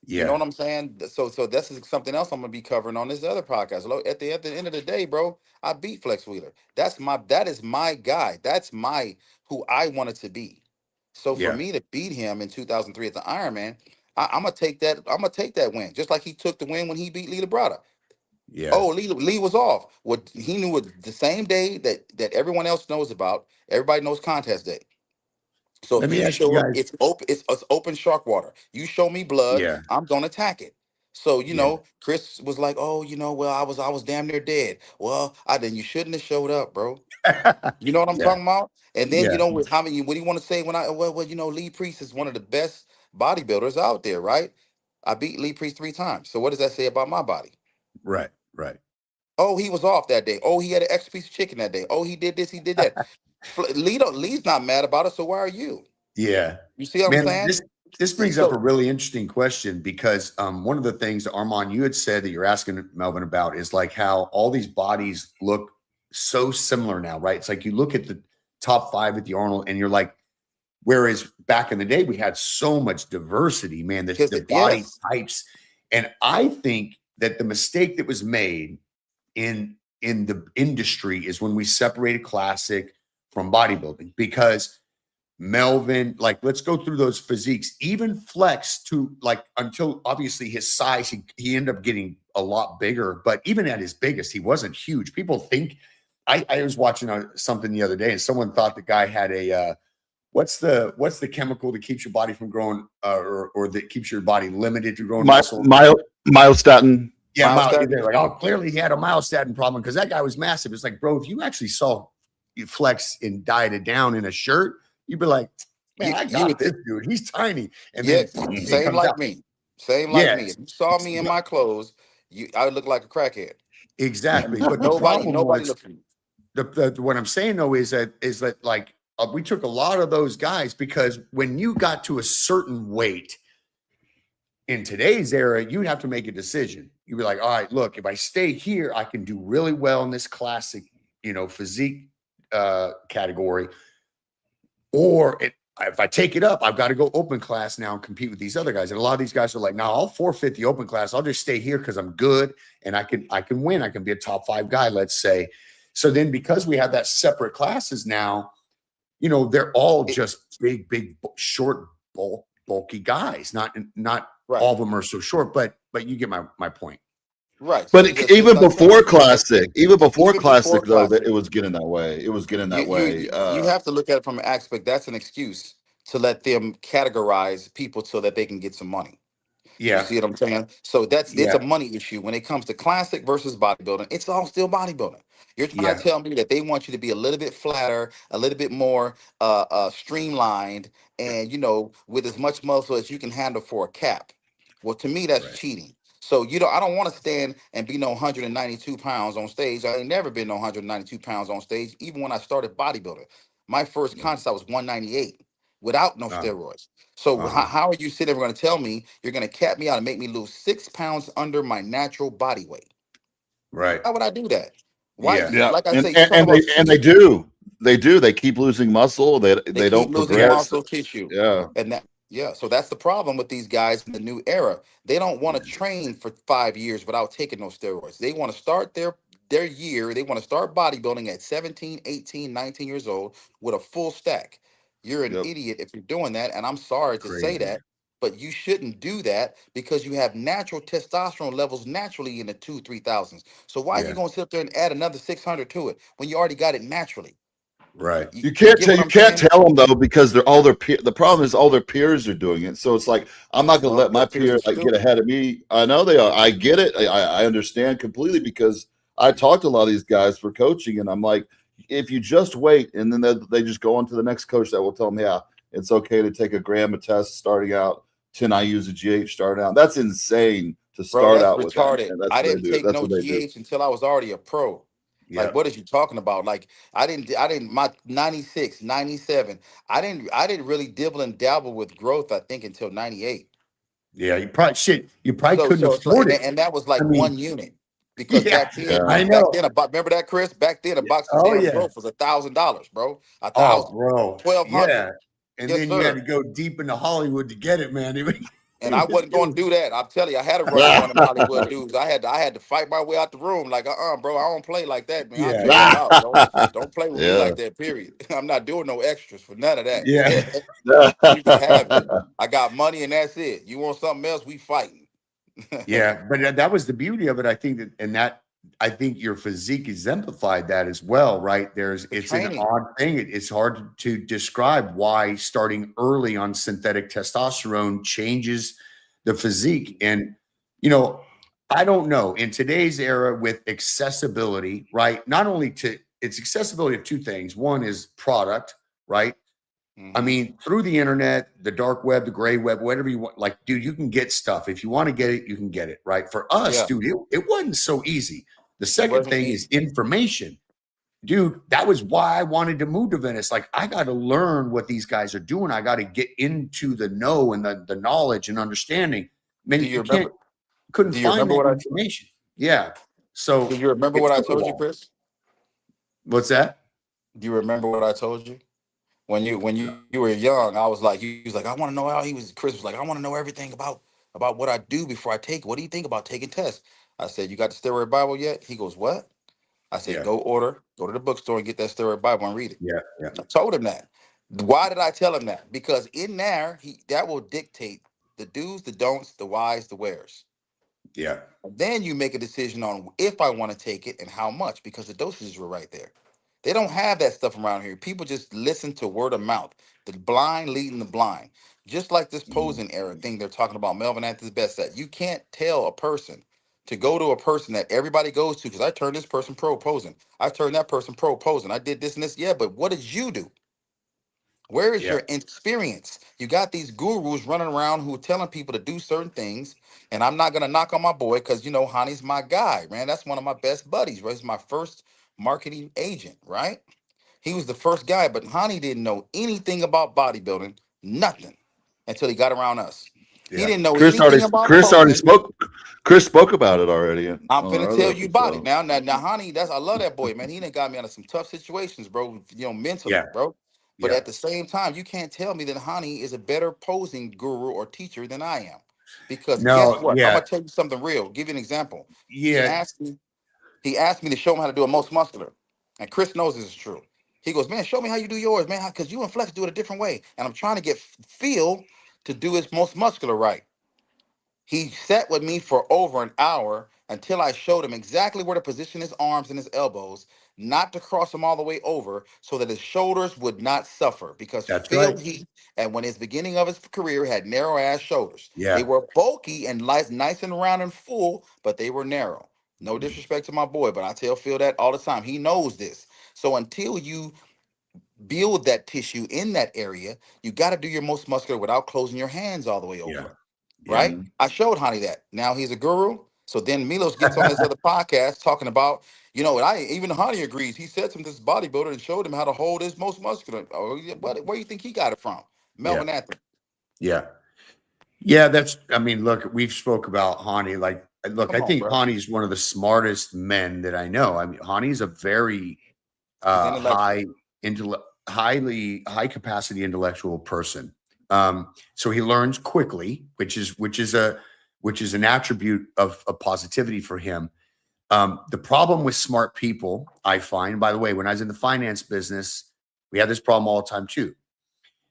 You know Yeah. what I'm saying? So this is something else I'm gonna be covering on this other podcast. Look, at the end of the day, bro, I beat Flex Wheeler. That is my guy. That's my who I wanted to be. So for Yeah. me to beat him in 2003 at the Ironman, I'm gonna take that. I'm gonna take that win, just like he took the win when he beat Lee Labrada. Yeah. Oh, Lee was off. What he knew was the same day that everyone else knows about. Everybody knows contest day. So Let if me you ask you show up, guys. it's open shark water. You show me blood, Yeah. I'm gonna attack it. So Yeah. Chris was like, "Oh, well, I was damn near dead." Well, I then you shouldn't have showed up, bro. You know what I'm Yeah. talking about? And then Yeah. with how many? What do you want to say when Lee Priest is one of the best bodybuilders out there, right? I beat Lee Priest 3 times. So what does that say about my body? Right. Right. Oh, he was off that day. Oh, he had an extra piece of chicken that day. Oh, he did this, he did that. Lee's not mad about it. So why are you? Yeah. You see what I'm Man, saying? this brings up a So really interesting question because one of the things, Armand, you had said that you're asking Melvin about is like how all these bodies look so similar now, right? It's like you look at the top 5 at the Arnold and you're like, whereas back in the day, we had so much diversity, man, because the body yes, types. And I think that the mistake that was made in the industry is when we separated classic from bodybuilding, because Melvin, like, let's go through those physiques. Even Flex, to like, until obviously his size, he ended up getting a lot bigger. But even at his biggest, he wasn't huge. People think. I was watching something the other day, and someone thought the guy had a what's the chemical that keeps your body from growing, or that keeps your body limited to growing muscle? Myostatin. Yeah, Miles they're like, oh, clearly he had a myostatin problem because that guy was massive. It's like, bro, if you actually saw you Flex and dieted down in a shirt, you'd be like, man, I you got would this dude. He's tiny. And then yes, it same comes like out. me, same like Yeah, me. If you saw me in my clothes, I would look like a crackhead. exactly. But the Nobody, problem nobody was looks for me. the what I'm saying though is that like we took a lot of those guys because when you got to a certain weight in today's era, you have to make a decision. You'd be like, all right, look, if I stay here, I can do really well in this classic, physique category. Or if I take it up, I've got to go open class now and compete with these other guys. And a lot of these guys are like, no, I'll forfeit the open class. I'll just stay here because I'm good and I can win. I can be a top 5 guy, let's say. So then because we have that separate classes now, they're all It- just big, short, bulky guys. Not right, all of them are so short, but you get my point. right. So But just even like saying, before classic, even before though, that it classic, was getting that way. It was getting that way. you have to look at it from an aspect. That's an excuse to let them categorize people so that they can get some money. You Yeah, see what I'm saying? So it's a yeah, money issue when it comes to classic versus bodybuilding. It's all still bodybuilding. You're trying to yeah, tell me that they want you to be a little bit flatter, a little bit more streamlined, and with as much muscle as you can handle for a cap. Well, to me, that's right. cheating. So I don't want to stand and be no 192 pounds on stage. I ain't never been no 192 pounds on stage, even when I started bodybuilding. My first Right. contest I was 198 without no Uh, steroids. So uh-huh. how are you sitting there going to tell me you're going to cap me out and make me lose 6 pounds under my natural body weight? Right. Why would I do that? Why? Yeah. Yeah, Like I and say, you talk about they cheating. do. They keep losing muscle. They They keep don't losing Yeah. progress. muscle tissue, Yeah. and so that's the problem with these guys in the new era. They don't want to Mhm. train for 5 years without taking no steroids. They want to start their year. They want to start bodybuilding at 17, 18, 19 years old with a full stack. You're an Yep. idiot if you're doing that, and I'm sorry to say Crazy. that, but you shouldn't do that because you have natural testosterone levels naturally in the 2, 3 thousands. So why are you Yeah. going to sit up there and add another 600 to it when you already got it naturally? Right. You get what You I'm can't saying? tell them though because they're all their the problem is all their peers are doing it. So it's like I'm not going to Well, let their my peers peer are like get stupid. ahead of me. I know they are. I get it. I understand completely because I talked to a lot of these guys for coaching, and I'm like, if you just wait, and then they just go on to the next coach that will tell them, yeah, it's okay to take a gram of test starting out, 10 IU's a GH starting out. That's insane to Bro, start that's out with that, retarded. and that's I what they didn't do. take That's no what they do. GH until I was already a pro. Like, Yeah. what is you talking about? Like, my 96, 97. I didn't really dibble and dabble with growth, I think, until 98. Yeah. You probably So, couldn't afford it. and that was like I one mean, unit. Because yeah, back then, I Yeah. back know. then, remember that, Chris? Back then, a Yeah. box of Oh damn yeah. growth was $1,000, bro. A Oh, thousand, bro. 1,200. Yeah. And Yes, then you had sir. to go deep into Hollywood to get it, man. And It I was wasn't going to do that. I'm telling you, I had to run in one of them Hollywood dudes. I had to fight my way out the room. Like, bro, I don't play like that, man. I'll yeah, check you out. Don't play with me Yeah. like that. Period. I'm not doing no extras for none of that. yeah, You can have it. I got money and that's it. You want something else? We fighting. yeah. But that was the beauty of it. I think I think your physique exemplified that as well, right? The It's an training. odd thing. It's hard to describe why starting early on synthetic testosterone changes the physique. And, you know, I don't know in today's era with accessibility, right? Not only it's accessibility of two things. One is product, right? I Hmm. mean, through the internet, the dark web, the gray web, whatever you want, like, dude, you can get stuff. If you want to get it, you can get it, right? For us, Yeah, dude, it wasn't so easy. The it second wasn't thing is easy. information. dude, that was why I wanted to move to Venice. Like, I got to learn what these guys are doing. I got to get into the know and the knowledge and understanding. Do Man, you remember? couldn't Do you find remember that what I? information. Yeah. Do So you remember it what I took a told you, while. Chris? What's that? Do you remember what I told you? When you were young, I was like, he was like, I want to know how he was. Chris was like, I want to know everything about what I do before I take it. What do you think about taking tests? I said, you got the Steroid Bible yet? He goes, what? I said, Yeah. go to the bookstore and get that Steroid Bible and read it. Yeah. Yeah. I told him that. Why did I tell him that? Because in there, that will dictate the do's, the don'ts, the whys, the wheres. Yeah. Then you make a decision on if I want to take it and how much, because the dosages were right there. They don't have that stuff around here. People just listen to word of mouth. The blind leading the blind. Just like this Mhm. posing era thing they're talking about, Melvin Anthony's best set. You can't tell a person to go to a person that everybody goes to because I turned this person pro posing. I turned that person pro posing. I did this and this. Yeah, but what did you do? Where is Yeah. your experience? You got these gurus running around who are telling people to do certain things. And I'm not gonna knock on my boy because Hani's my guy, man. That's one of my best buddies, right? He's my first marketing agent, right? He was the first guy, but Hani didn't know anything about bodybuilding, nothing, until he got around us. He Yeah. didn't know anything about Chris already posing. spoke. Chris spoke about it already on I'm finna our other tell you about it episode. now. Now, Hani, I love that boy, man. He done got me out of some tough situations, bro. Yeah. Mentally, bro. But Yeah. at the same time, you can't tell me that Hani is a better posing guru or teacher than I am, because guess No. what? I'm Yeah. gonna tell you something real. Give you an example. He Yeah. asked me. He asked me to show him how to do a most muscular, and Chris knows this is true. He goes, man, show me how you do yours, man, because you and Flex do it a different way, and I'm trying to get Phil to do his most muscular right. He sat with me for over an hour until I showed him exactly where to position his arms and his elbows, not to cross them all the way over, so that his shoulders would not suffer. Because That's Phil right. he and when his beginning of his career had narrow ass shoulders. They Yeah. were bulky and nice and round and full, but they were narrow. No disrespect to my boy, but I tell Phil that all the time. He knows this. So until you build that tissue in that area, you got to do your most muscular without closing your hands all the way Yeah. over, Yeah. right? I showed Honey that. Now he's a guru. So then Milos gets on this other podcast talking about, and I even Honey agrees. He said to this bodybuilder and showed him how to hold his most muscular. Oh, yeah, where do you think he got it from? Yeah. Melvin Anthony. Yeah. Yeah. That's, I mean, look, we've spoke about Hani. Like, look, Come I on, think bro. Hani's one of the smartest men that I know. I mean, Hani's a very He's high intellectual. highly high capacity intellectual person. So he learns quickly, which is an attribute of positivity for him. The problem with smart people, I find, by the way, when I was in the finance business, we had this problem all the time too.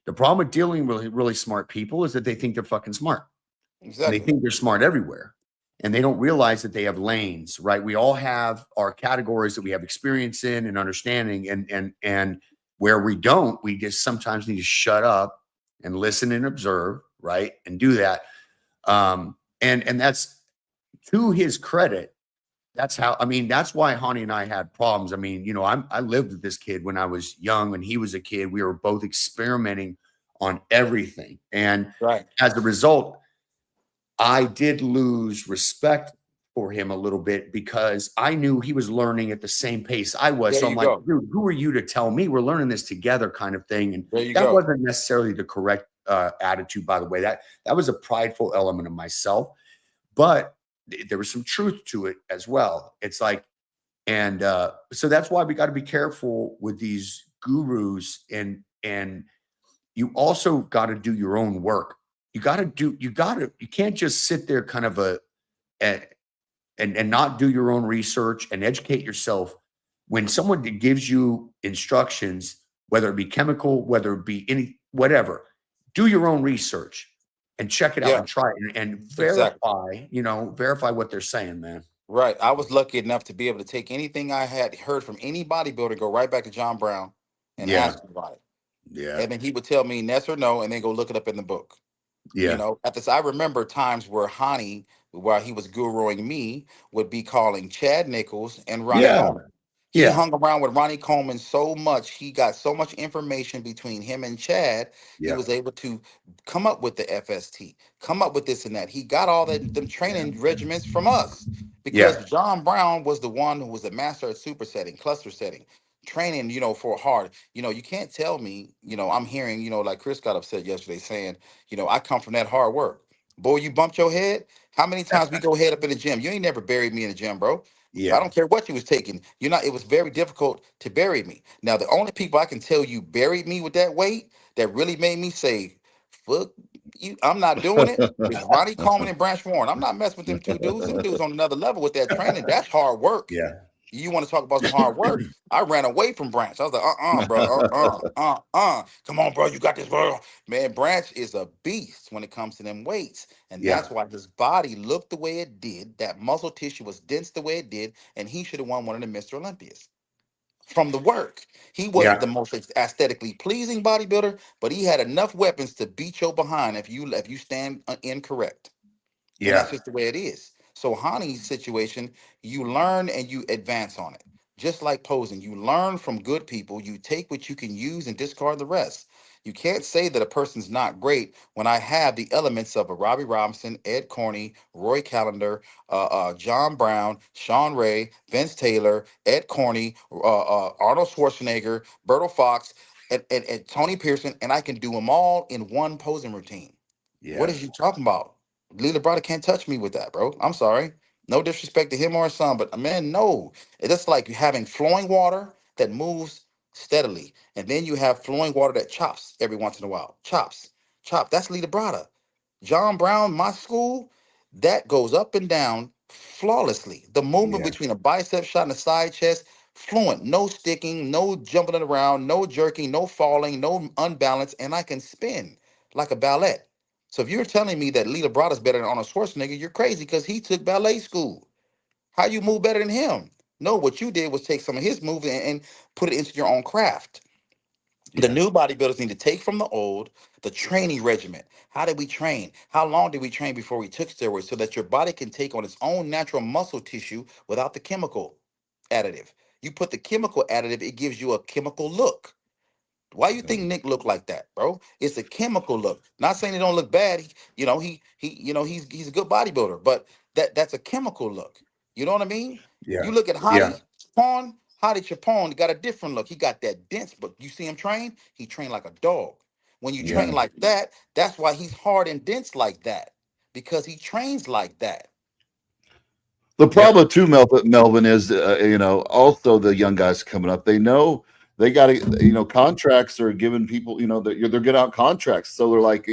The problem with dealing with really smart people is that they think they're fucking smart, and they Exactly. think they're smart everywhere, and they don't realize that they have lanes, right? We all have our categories that we have experience in and understanding, and where we don't, we just sometimes need to shut up and listen and observe, right? And do that. And that's, to his credit, that's how, I mean, that's why Hani and I had problems. I mean, I lived with this kid when I was young and he was a kid. We were both experimenting on everything. And Right. as a result, I did lose respect for him a little bit because I knew he was learning at the same pace I was. There So I'm you like, go. dude, who are you to tell me we're learning this together kind of thing? And There you that go. wasn't necessarily the correct attitude, by the way. That was a prideful element of myself, but there was some truth to it as well. It's like, and so that's why we got to be careful with these gurus, and you also got to do your own work. You can't just sit there kind of a and not do your own research and educate yourself. When someone gives you instructions, whether it be chemical, whether it be any whatever, do your own research and check it out Yeah. and try it, and Exactly. verify what they're saying, man. Right. I was lucky enough to be able to take anything I had heard from any bodybuilder, go right back to John Brown and Yeah, ask him about it. yeah, And then he would tell me yes or no, and then go look it up in the book. yeah, At this, I remember times where Hani, while he was guruing me, would be calling Chad Nichols and Ronnie yeah, Coleman. He yeah, hung around with Ronnie Coleman so much, he got so much information between him and Chad, he yeah, was able to come up with the FST, come up with this and that. He got all that them training regiments from us yeah, because John Brown was the one who was the master at supersetting, cluster setting. training, for hard. You can't tell me, I'm hearing, like Chris got upset yesterday saying, I come from that hard work. Boy, you bumped your head. How many times we go head up in the gym? You ain't never buried me in the gym, bro. I Yeah. don't care what you was taking. It was very difficult to bury me. Now, the only people I can tell you buried me with that weight that really made me say, fuck you, I'm not doing it, is Ronnie Coleman and Branch Warren. I'm not messing with them two dudes. Them dudes on another level with that training. That's hard work. Yeah. You want to talk about some hard work? I ran away from Branch. I was like, bro, come on, bro, you got this, bro. Man, Branch is a beast when it comes to them weights, and Yeah. that's why his body looked the way it did. That muscle tissue was dense the way it did, and he should have won one of the Mr. Olympias from the work. He wasn't Yeah. the most aesthetically pleasing bodybuilder, but he had enough weapons to beat your behind if you stand incorrect, and that's Yeah. just the way it is. So Hani's situation, you learn and you advance on it. Just like posing, you learn from good people, you take what you can use and discard the rest. You can't say that a person's not great when I have the elements of a Robbie Robinson, Ed Corney, Roy Callender, John Brown, Sean Ray, Vince Taylor, Ed Corney, Arnold Schwarzenegger, Berto Fox, and Tony Pearson, and I can do them all in one posing routine. What Yeah. is you talking about? Lila Brother can't touch me with that, bro. I'm sorry. No disrespect to him or his son, but man, no. It's like having flowing water that moves steadily, and then you have flowing water that chops every once in a while. Chops, chop. That's Lita Brada. John Brown, my school, that goes up and down flawlessly. The movement Yeah. between a bicep shot and a side chest, fluent. No sticking, no jumping it around, no jerking, no falling, no unbalance, and I can spin like a ballet. So if you're telling me that Lita Brada's better than Arnold Schwarzenegger, you're crazy because he took ballet school. How you move better than him? No, what you did was take some of his moves and put it into your own craft. The Yeah. new bodybuilders need to take from the old the training regimen. How did we train? How long did we train before we took steroids so that your body can take on its own natural muscle tissue without the chemical additive? You put the chemical additive, it gives you a chemical look. Why you think Nick look like that, bro? It's a chemical look. Not saying he don't look bad. He's a good bodybuilder, but that's a chemical look. You know what I mean? You Yeah. look at Yeah. Hadi Chapon got a different look. He got that dense, but you see him train, he trained like a dog. When you train Yeah. like that, that's why he's hard and dense like that. Because he trains like that. The Yep. problem too, Melvin, is also the young guys coming up. They know they got to, contracts are giving people, they're getting out contracts, so they're like,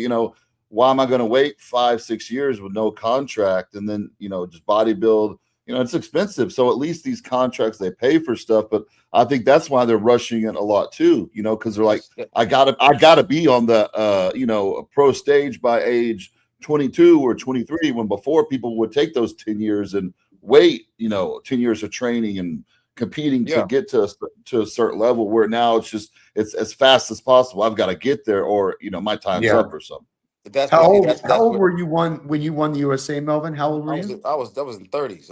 why am I going to wait 5-6 years with no contract and then just bodybuild? It's expensive. So at least these contracts they pay for stuff, but I think that's why they're rushing it a lot too. Because they're like, That's I gotta be on the pro stage by age 22 or 23 when before people would take those 10 years and wait, 10 years of training and competing to yeah. get to a certain level where now it's as fast as possible. I've got to get there or, my time's Yeah. up or something. That's How what see. old? That's How that's old what were you when you won the USA, Melvin? How old were I was. you? That was in 30s.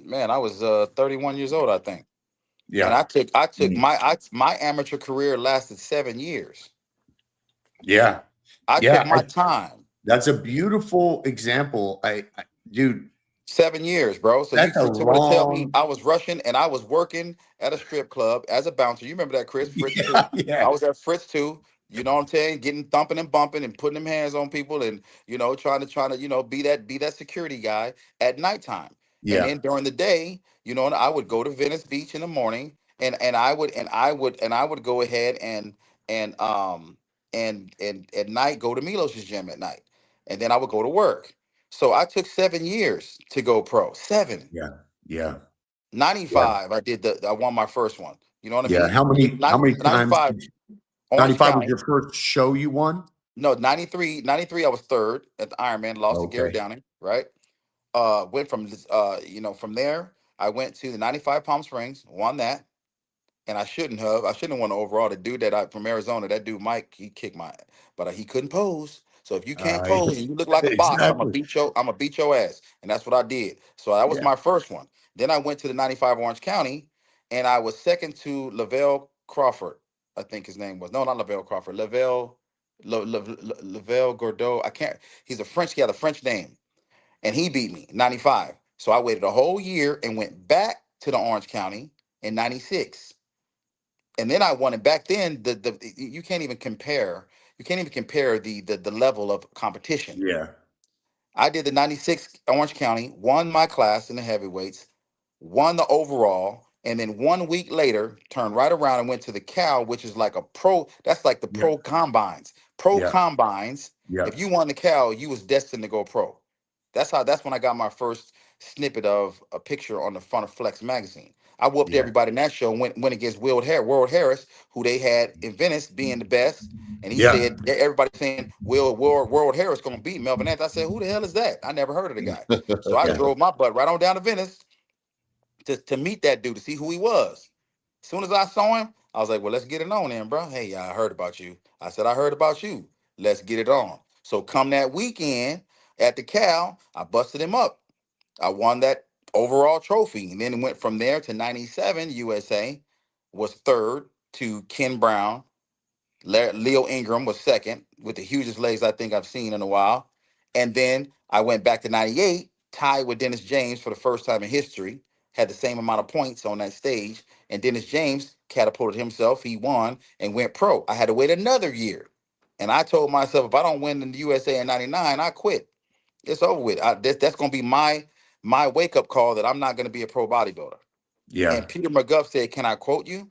Man, I was 31 years old, I think. And Yeah. I took Mm. my amateur career lasted 7 years. Yeah. I Yeah. took my time. That's a beautiful example. Dude, 7 years, bro. So you that's a to want to tell me long. I was rushing and I was working at a strip club as a bouncer. You remember that, Chris? Fritz Yeah. too. I Yeah. was at Fritz too. You know what I'm saying? Getting thumping and bumping and putting them hands on people and trying to be that security guy at nighttime. And Yeah. then during the day, and I would go to Venice Beach in the morning and I would go ahead and at night go to Milos's gym at night. And then I would go to work. So I took 7 years to go pro. Seven. Yeah. Yeah. Yeah. 95, I won my first one. You know what I Yeah. mean? How many times 95, did you, Orange 95 was County. your first show you won? No, 93, I was third at the Ironman, lost to Garrett Okay. Downing, right? Went from there, I went to the 95 Palm Springs, won that. And I shouldn't have. I shouldn't have won the overall. The dude from Arizona, that dude Mike, he kicked my, but he couldn't pose. So if you can't Uh, pose and you look like a box, exactly. I'm gonna beat your ass, and that's what I did. So that was Yeah. my first one. Then I went to the 95 Orange County, and I was second to Lavelle Crawford. I think his name was no, not Lavelle Crawford. Lavelle Gordeau. I can't. He's a French. He had a French name, and he beat me 95. So I waited a whole year and went back to the Orange County in '96, and then I won it. Back then, you can't even compare. You can't even compare the level of competition. Yeah. I did the '96 Orange County, won my class in the heavyweights, won the overall, and then 1 week later turned right around and went to the Cal, which is like a pro. That's like the Yeah. pro combines. Pro Yeah. combines. Yeah. If you won the Cal, you was destined to go pro. That's when I got my first snippet of a picture on the front of Flex magazine. I whooped Yeah. everybody in that show. Went against World Harris, who they had in Venice being the best. And he Yeah. said, everybody saying, World Harris gonna beat Melvin Anthony. I said, who the hell is that? I never heard of the guy. So I Yeah. drove my butt right on down to Venice to meet that dude, to see who he was. As soon as I saw him, I was like, well, let's get it on then, bro. Hey, I heard about you. I said, I heard about you. Let's get it on. So come that weekend at the Cal, I busted him up. I won that overall trophy. And then went from there to 97 USA, was third to Ken Brown. Leo Ingram was second with the hugest legs I think I've seen in a while. And then I went back to 98, tied with Dennis James for the first time in history, had the same amount of points on that stage. And Dennis James catapulted himself. He won and went pro. I had to wait another year. And I told myself, if I don't win in the USA in 99, I quit. It's over with. That's going to be my wake up call that I'm not going to be a pro bodybuilder. Yeah. And Peter McGuff said, can I quote you?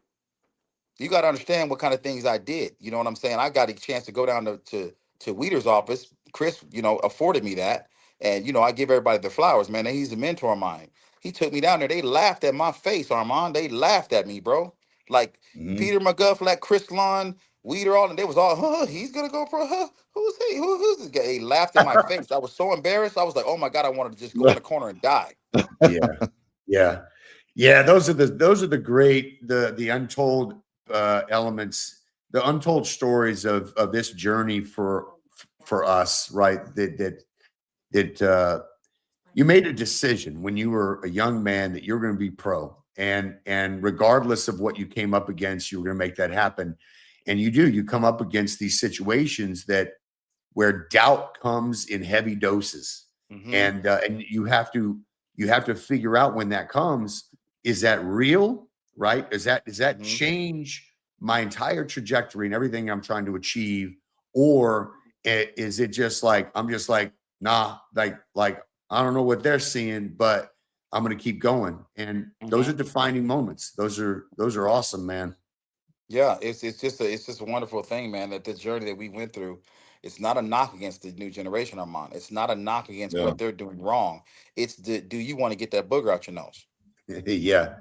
You got to understand what kind of things I did. You know what I'm saying? I got a chance to go down to Weeder's office. Chris, afforded me that. And, I give everybody the flowers, man. And he's a mentor of mine. He took me down there. They laughed at my face, Armand. They laughed at me, bro. Like Mhm. Peter McGuff, like Chris Lund, Weeder, all, and they was all, he's going to go pro. Who's he? Who's this guy? They laughed in my face. I was so embarrassed. I was like, oh my God, I wanted to just go in the corner and die. Yeah. Yeah. Yeah. Those are the great, the untold elements, the untold stories of this journey for us, right? That you made a decision when you were a young man that you're going to be pro, and regardless of what you came up against, you were going to make that happen. And you come up against these situations that where doubt comes in heavy doses, Mm-hmm. and you have to figure out when that comes, is that real, right? Does that Mm-hmm. change my entire trajectory and everything I'm trying to achieve, or is it just like I'm just like, nah, like I don't know what they're seeing, but I'm going to keep going. And those are Mm-hmm. defining moments. Those are awesome, man. Yeah, it's just a wonderful thing, man. That the journey that we went through, it's not a knock against the new generation, Armand. It's not a knock against Yeah. what they're doing wrong. It's do you want to get that booger out your nose? Yeah. Yeah.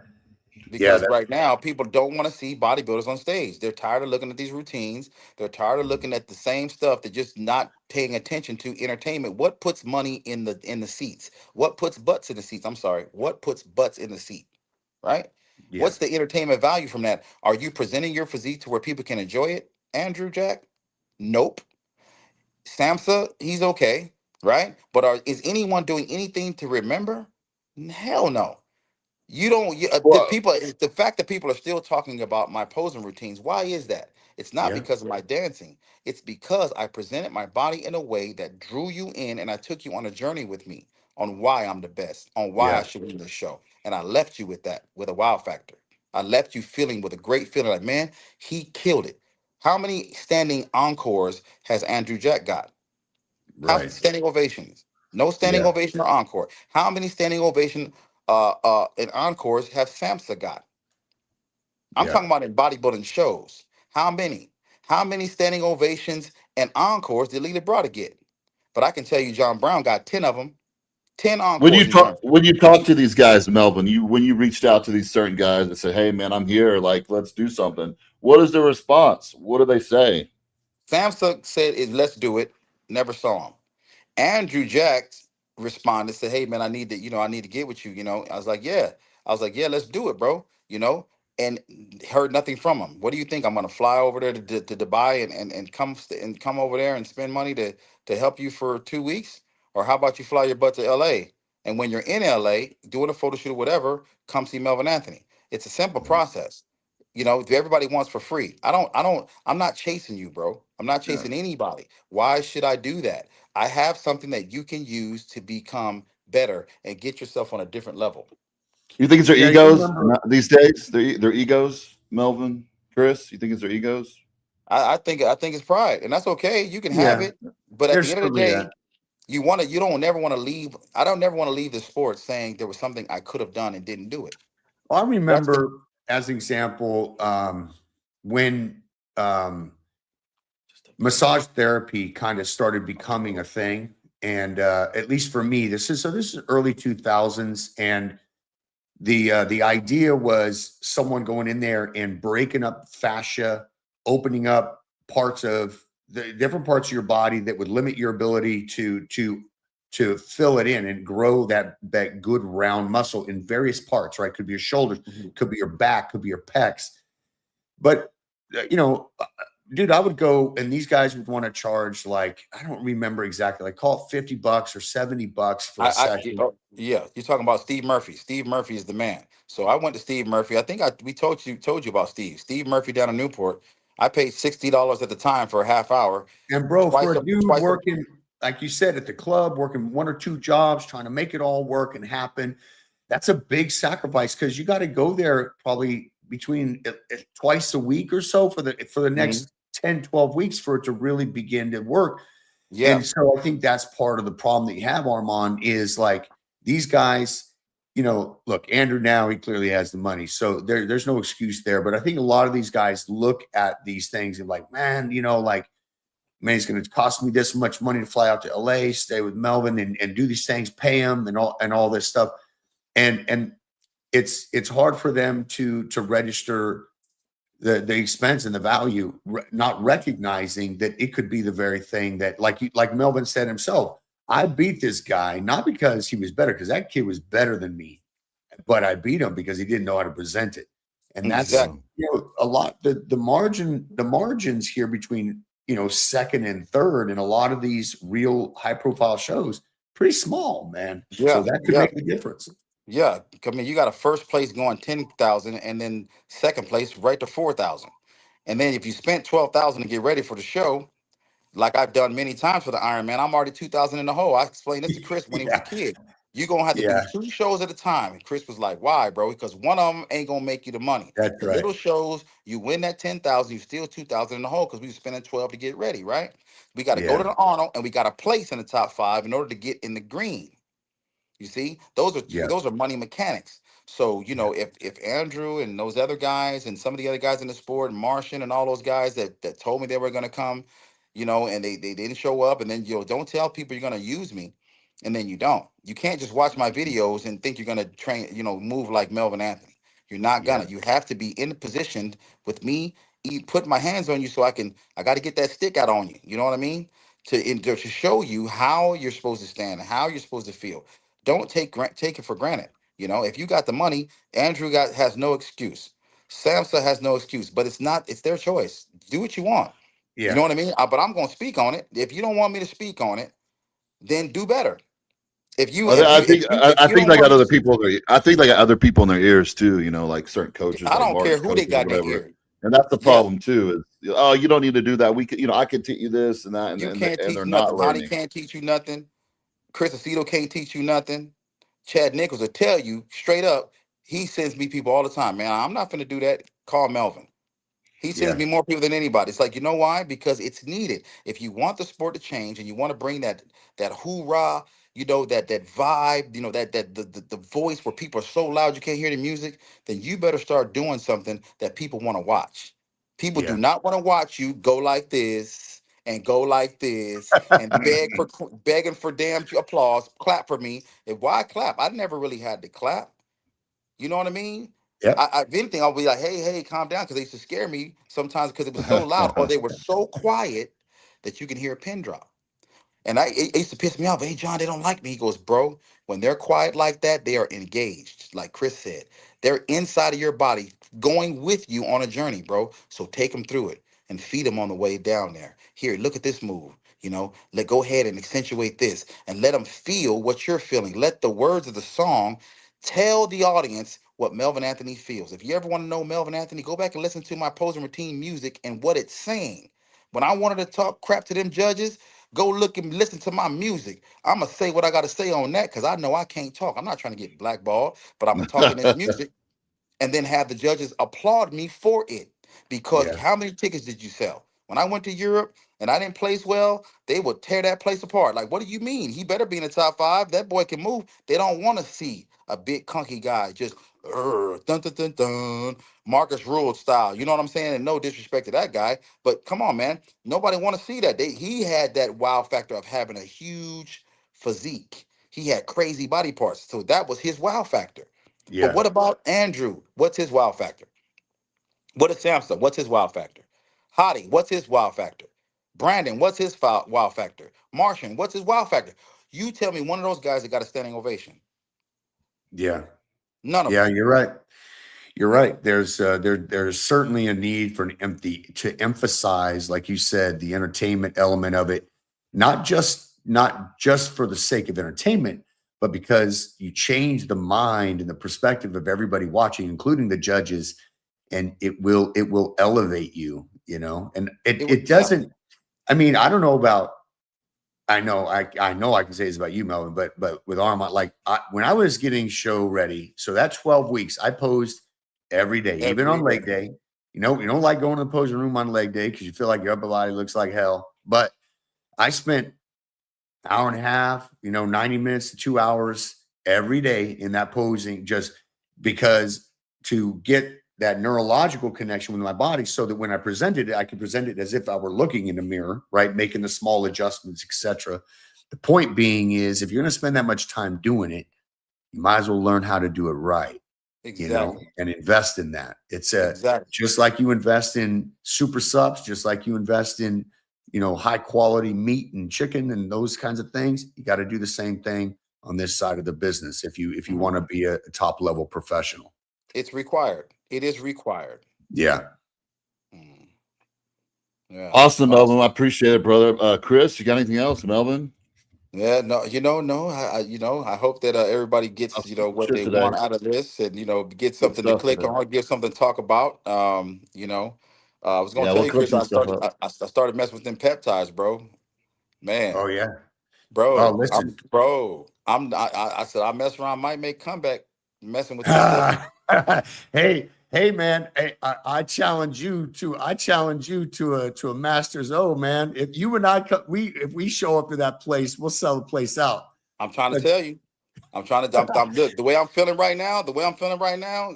Because right now people don't want to see bodybuilders on stage. They're tired of looking at these routines. They're tired of looking at the same stuff. They're just not paying attention to entertainment. What puts money in the seats? What puts butts in the seats? I'm sorry. What puts butts in the seat? Right? Yeah. What's the entertainment value from that? Are you presenting your physique to where people can enjoy it? Andrew Jack? Nope. Samsa, he's okay, right? But is anyone doing anything to remember? Hell no. You don't. The Well, people. The fact that people are still talking about my posing routines. Why is that? It's not Yeah. because of my dancing. It's because I presented my body in a way that drew you in, and I took you on a journey with me on why I'm the best, on why I Yeah. should win this show, and I left you with that, with a wow factor. I left you feeling with a great feeling, like, man, he killed it. How many standing encores has Andrew Jack got? How Right. standing ovations? No standing Yeah. ovation or encore. How many standing ovation and encores have Samsa got? I'm Yeah. talking about in bodybuilding shows. How many? How many standing ovations and encores did Lita Brada get? But I can tell you, John Brown got 10 of them. 10 encores he won. when you talk to these guys, Melvin, when you reached out to these certain guys and said, "Hey, man, I'm here. Like, let's do something." What is the response? What do they say? Samsa said, let's do it. Never saw him. Andrew Jacks responded, said, "Hey man, I need to get with you." I was like, "Yeah." I was like, "Yeah, let's do it, bro." And heard nothing from him. What do you think? I'm gonna fly over there to Dubai and come over there and spend money to help you for 2 weeks? Or how about you fly your butt to LA? And when you're in LA doing a photo shoot or whatever, come see Melvin Anthony. It's a simple process. Everybody wants for free. I'm not chasing you, bro. I'm not Yeah. chasing anybody. Why should I do that? I have something that you can use to become better and get yourself on a different level. You think it's their Yeah, you egos remember? these days? Their egos, Melvin, Chris. You think it's their egos? I think it's pride, and that's okay. You can have Yeah, it, but at the there's end of the certainly that. day, you don't never want to leave. I don't never want to leave the sport saying there was something I could have done and didn't do it. I That's the remember, as an example, when um, massage therapy kind of started becoming a thing, and at least for me, this is early 2000s, and the idea was someone going in there and breaking up fascia, opening up parts of the different parts of your body that would limit your ability to fill it in and grow that good round muscle in various parts, right? Could be your shoulders, Mhm. could be your back, could be your pecs. But dude, I would go and these guys would want to charge, like, I don't remember exactly, like, call it $50 or $70 for a session. Yeah, you're talking about Steve Murphy. Steve Murphy is the man. So I went to Steve Murphy. I think we told you about Steve. Steve Murphy down in Newport. I paid $60 at the time for a half hour, And bro, for twice a a dude twice a working, like you said, at the club, working one or two jobs, trying to make it all work and happen, that's a big sacrifice because you got to go there probably between twice a week or so for the Mhm. next 10, 12 weeks for it to really begin to work. Yeah, And so I think that's part of the problem that you have, Armand, is like these guys, look, Andrew now, he clearly has the money. So there's no excuse there. But I think a lot of these guys look at these things and like, man, like, man, it's going to cost me this much money to fly out to LA, stay with Melvin and do these things, pay him and all this stuff. And it's hard for them to register the expense and the value, not recognizing that it could be the very thing that, like Melvin said himself, I beat this guy not because he was better, because that kid was better than me, but I beat him because he didn't know how to present it. And that's, Yeah. exactly. a lot, the margins here between, second and third in a lot of these real high profile shows, pretty small, man. So Yeah, that could yeah, make the difference. yeah. I mean, you got a first place going 10,000, and then second place right to 4,000, and then if you spent 12,000 to get ready for the show, like I've done many times for the Iron Man, I'm already 2,000 in the hole. I explained this to Chris when he was a Yeah. kid. You're gonna have to do Yeah. 2 shows at a time. And Chris was like, why, bro? Because one of them ain't gonna make you the money. That's The right. little shows, you win that 10,000, you still 2,000 in the hole because we were spending 12 to get ready, right? We got to go to Yeah. the Arnold and we got to place in the top 5 in order to get in the green. You see, Yeah. those are money mechanics. So Yeah. if Andrew and those other guys and some of the other guys in the sport, Martian and all those guys that told me they were gonna come, and they didn't show up, and then don't tell people you're gonna use me, and then you don't. You can't just watch my videos and think you're gonna train, move like Melvin Anthony. You're not Yeah. gonna. You have to be in the position with me, put my hands on you so I got to get that stick out on you. You know what I mean? To show you how you're supposed to stand, how you're supposed to feel. Don't take it for granted. If you got the money, Andrew has no excuse. Samsa has no excuse, but it's their choice. Do what you want. You know Yeah. what I mean? But I'm going to speak on it. If you don't want me to speak on it, then do better. If you I, if I you think if you I, if I you think don't they want got me other to, people. I think they got other people in their ears too. Like certain coaches, I like don't care Martin's who they coaches or got in their whatever. ear. And that's the Yeah, problem too. Is oh, you don't need to do that. We could, I can teach you this and that, and you and, can't and teach they're not nothing. Bonnie learning. can't teach you nothing. Chris Aceto can't teach you nothing. Chad Nichols will tell you straight up. He sends me people all the time, man. I'm not going to do that. Call Melvin. He sends Yeah. me more people than anybody. It's like, you know why? Because it's needed. If you want the sport to change and you want to bring that hoorah, that vibe, the voice where people are so loud you can't hear the music, then you better start doing something that people want to watch. People do Yeah. not want to watch you go like this and go like this and begging for damn applause, clap for me. And why clap? I never really had to clap. You know what I mean? Yep. If anything, I'll be like, hey, hey, calm down, because they used to scare me sometimes because it was so loud or they were so quiet that you can hear a pin drop. And it used to piss me off. Hey, John, they don't like me. He goes, bro, when they're quiet like that, they are engaged. Like Chris said, they're inside of your body going with you on a journey, bro. So take them through it and feed them on the way down there. Here, look at this move. Go ahead and accentuate this and let them feel what you're feeling. Let the words of the song tell the audience what Melvin Anthony feels. If you ever want to know Melvin Anthony, go back and listen to my posing routine music and what it's saying. When I wanted to talk crap to them judges, Go look and listen to my music. I'm gonna say what I gotta say on that because I know I can't talk. I'm not trying to get blackballed, but I'm gonna talk in this music and then have the judges applaud me for it. Because Yeah. how many tickets did you sell? When I went to Europe and I didn't place well, they would tear that place apart. Like, what do you mean? He better be in the top five. That boy can move. They don't want to see a big clunky guy just dun dun dun dun Marcus Rule style. You know what I'm saying? And no disrespect to that guy, but come on, man. Nobody want to see that. He had that wow factor of having a huge physique. He had crazy body parts, so that was his wow factor. But Yeah. what about Andrew? What's his wow factor? What is Samson? What's his wow factor? Hottie, what's his wow factor? Brandon, what's his wow factor? Martian, what's his wow factor? You tell me one of those guys that got a standing ovation. Yeah. None of Yeah. them. You're right. You're right. There's certainly a need for to emphasize, like you said, the entertainment element of it, not just for the sake of entertainment, but because you change the mind and the perspective of everybody watching, including the judges, and it will elevate you, you know. And It would, it yeah, doesn't. I mean, I don't know about. I know I can say this about you, Melvin, but with Armand, like when I was getting show ready, so that 12 weeks, I posed every day, even every on day. leg day. You don't like going to the posing room on leg day because you feel like your upper body looks like hell. But I spent hour and a half, 90 minutes to 2 hours every day in that posing, just because to get that neurological connection with my body so that when I presented it, I could present it as if I were looking in the mirror, right? Making the small adjustments, etc. The point being is if you're going to spend that much time doing it, you might as well learn how to do it right, Exactly. and invest in that. It's Exactly. just like you invest in super subs, just like you invest in, high quality meat and chicken and those kinds of things. You got to do the same thing on this side of the business if you want to Mhm. be a top level professional. It's required. It is required. Yeah. Mm. Yeah. Awesome, Melvin. I Awesome. appreciate it, brother. Chris, you got anything else, Melvin? Yeah, no, no, I hope that everybody gets, Awesome what shit they today. want out of this, and get Good something to stuff click today. on, get something to talk about. I was gonna Yeah, tell we'll you, cook Chris, some stuff up. I started messing with them peptides, bro. Oh Man, yeah. Oh, bro, listen. I said I mess around, might make comeback messing with these stuff. Hey, man. Hey, I challenge you to a Masters O, man. If you and I if we show up to that place, we'll sell the place out. I'm trying to But tell you. Look, the way I'm feeling right now,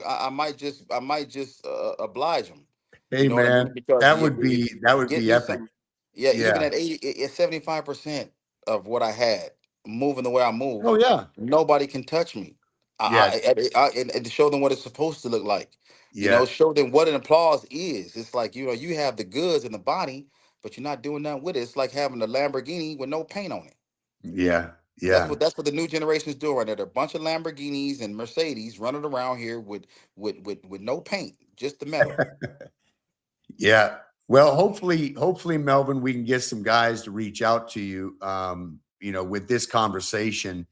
I might just oblige them. You hey, know what I mean? man, Because that would be that would get be me epic. some. Yeah, even Yeah. at 80, at 75% of what I had, moving the way I move, Oh yeah. nobody can touch me. Yeah. And to show them what it's supposed to look like. Yeah. Show them what an applause is. It's like, you have the goods in the body, but you're not doing nothing with it. It's like having a Lamborghini with no paint on it. Yeah. That's Yeah. what the new generation is doing right now. There are a bunch of Lamborghinis and Mercedes running around here with no paint, just the metal. Yeah. Well, hopefully, Melvin, we can get some guys to reach out to you. With this conversation.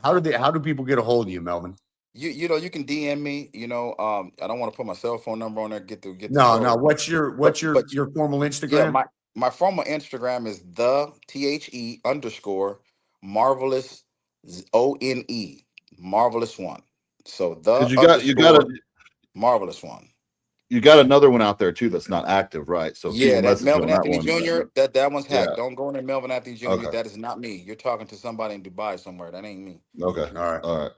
How do people get a hold of you, Melvin? You can DM me. I don't want to put my cell phone number on there. Get the No, no. show. What's your But what's your but your formal yeah, Instagram? my former Instagram is the THE_marvelous ONE marvelous one. So the Because underscore marvelous one. you got another one out there too that's not active, right? So Yeah, people that message you Melvin on that Anthony one. Jr. That one's Yeah. hacked. Don't go in there, Melvin Anthony Jr. Okay. That is not me. You're talking to somebody in Dubai somewhere. That ain't me. Okay. All right. All right.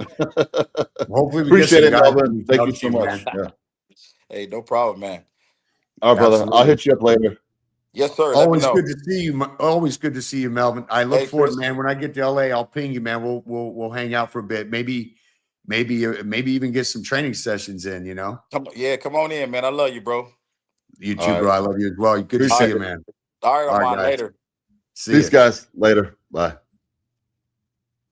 Well, hopefully, we get Appreciate some it, guys to Melvin. reach Thank you out to so you, much. man. Yeah. Hey, no problem, man. All right, brother. I'll Absolutely. hit you up later. Yes, sir. Let me Always know. good to see you. Always good to see you, Melvin. I look Hey, forward, Chris. man. When I get to LA, I'll ping you, man. We'll hang out for a bit. Maybe even get some training sessions in. Come on in, man. I love you, bro. You All too, bro. right. I love you as well. Good to All see Appreciate right, you, it. man. all right, All right, Armand. guys. Later. See Peace, you. guys. Later. Bye.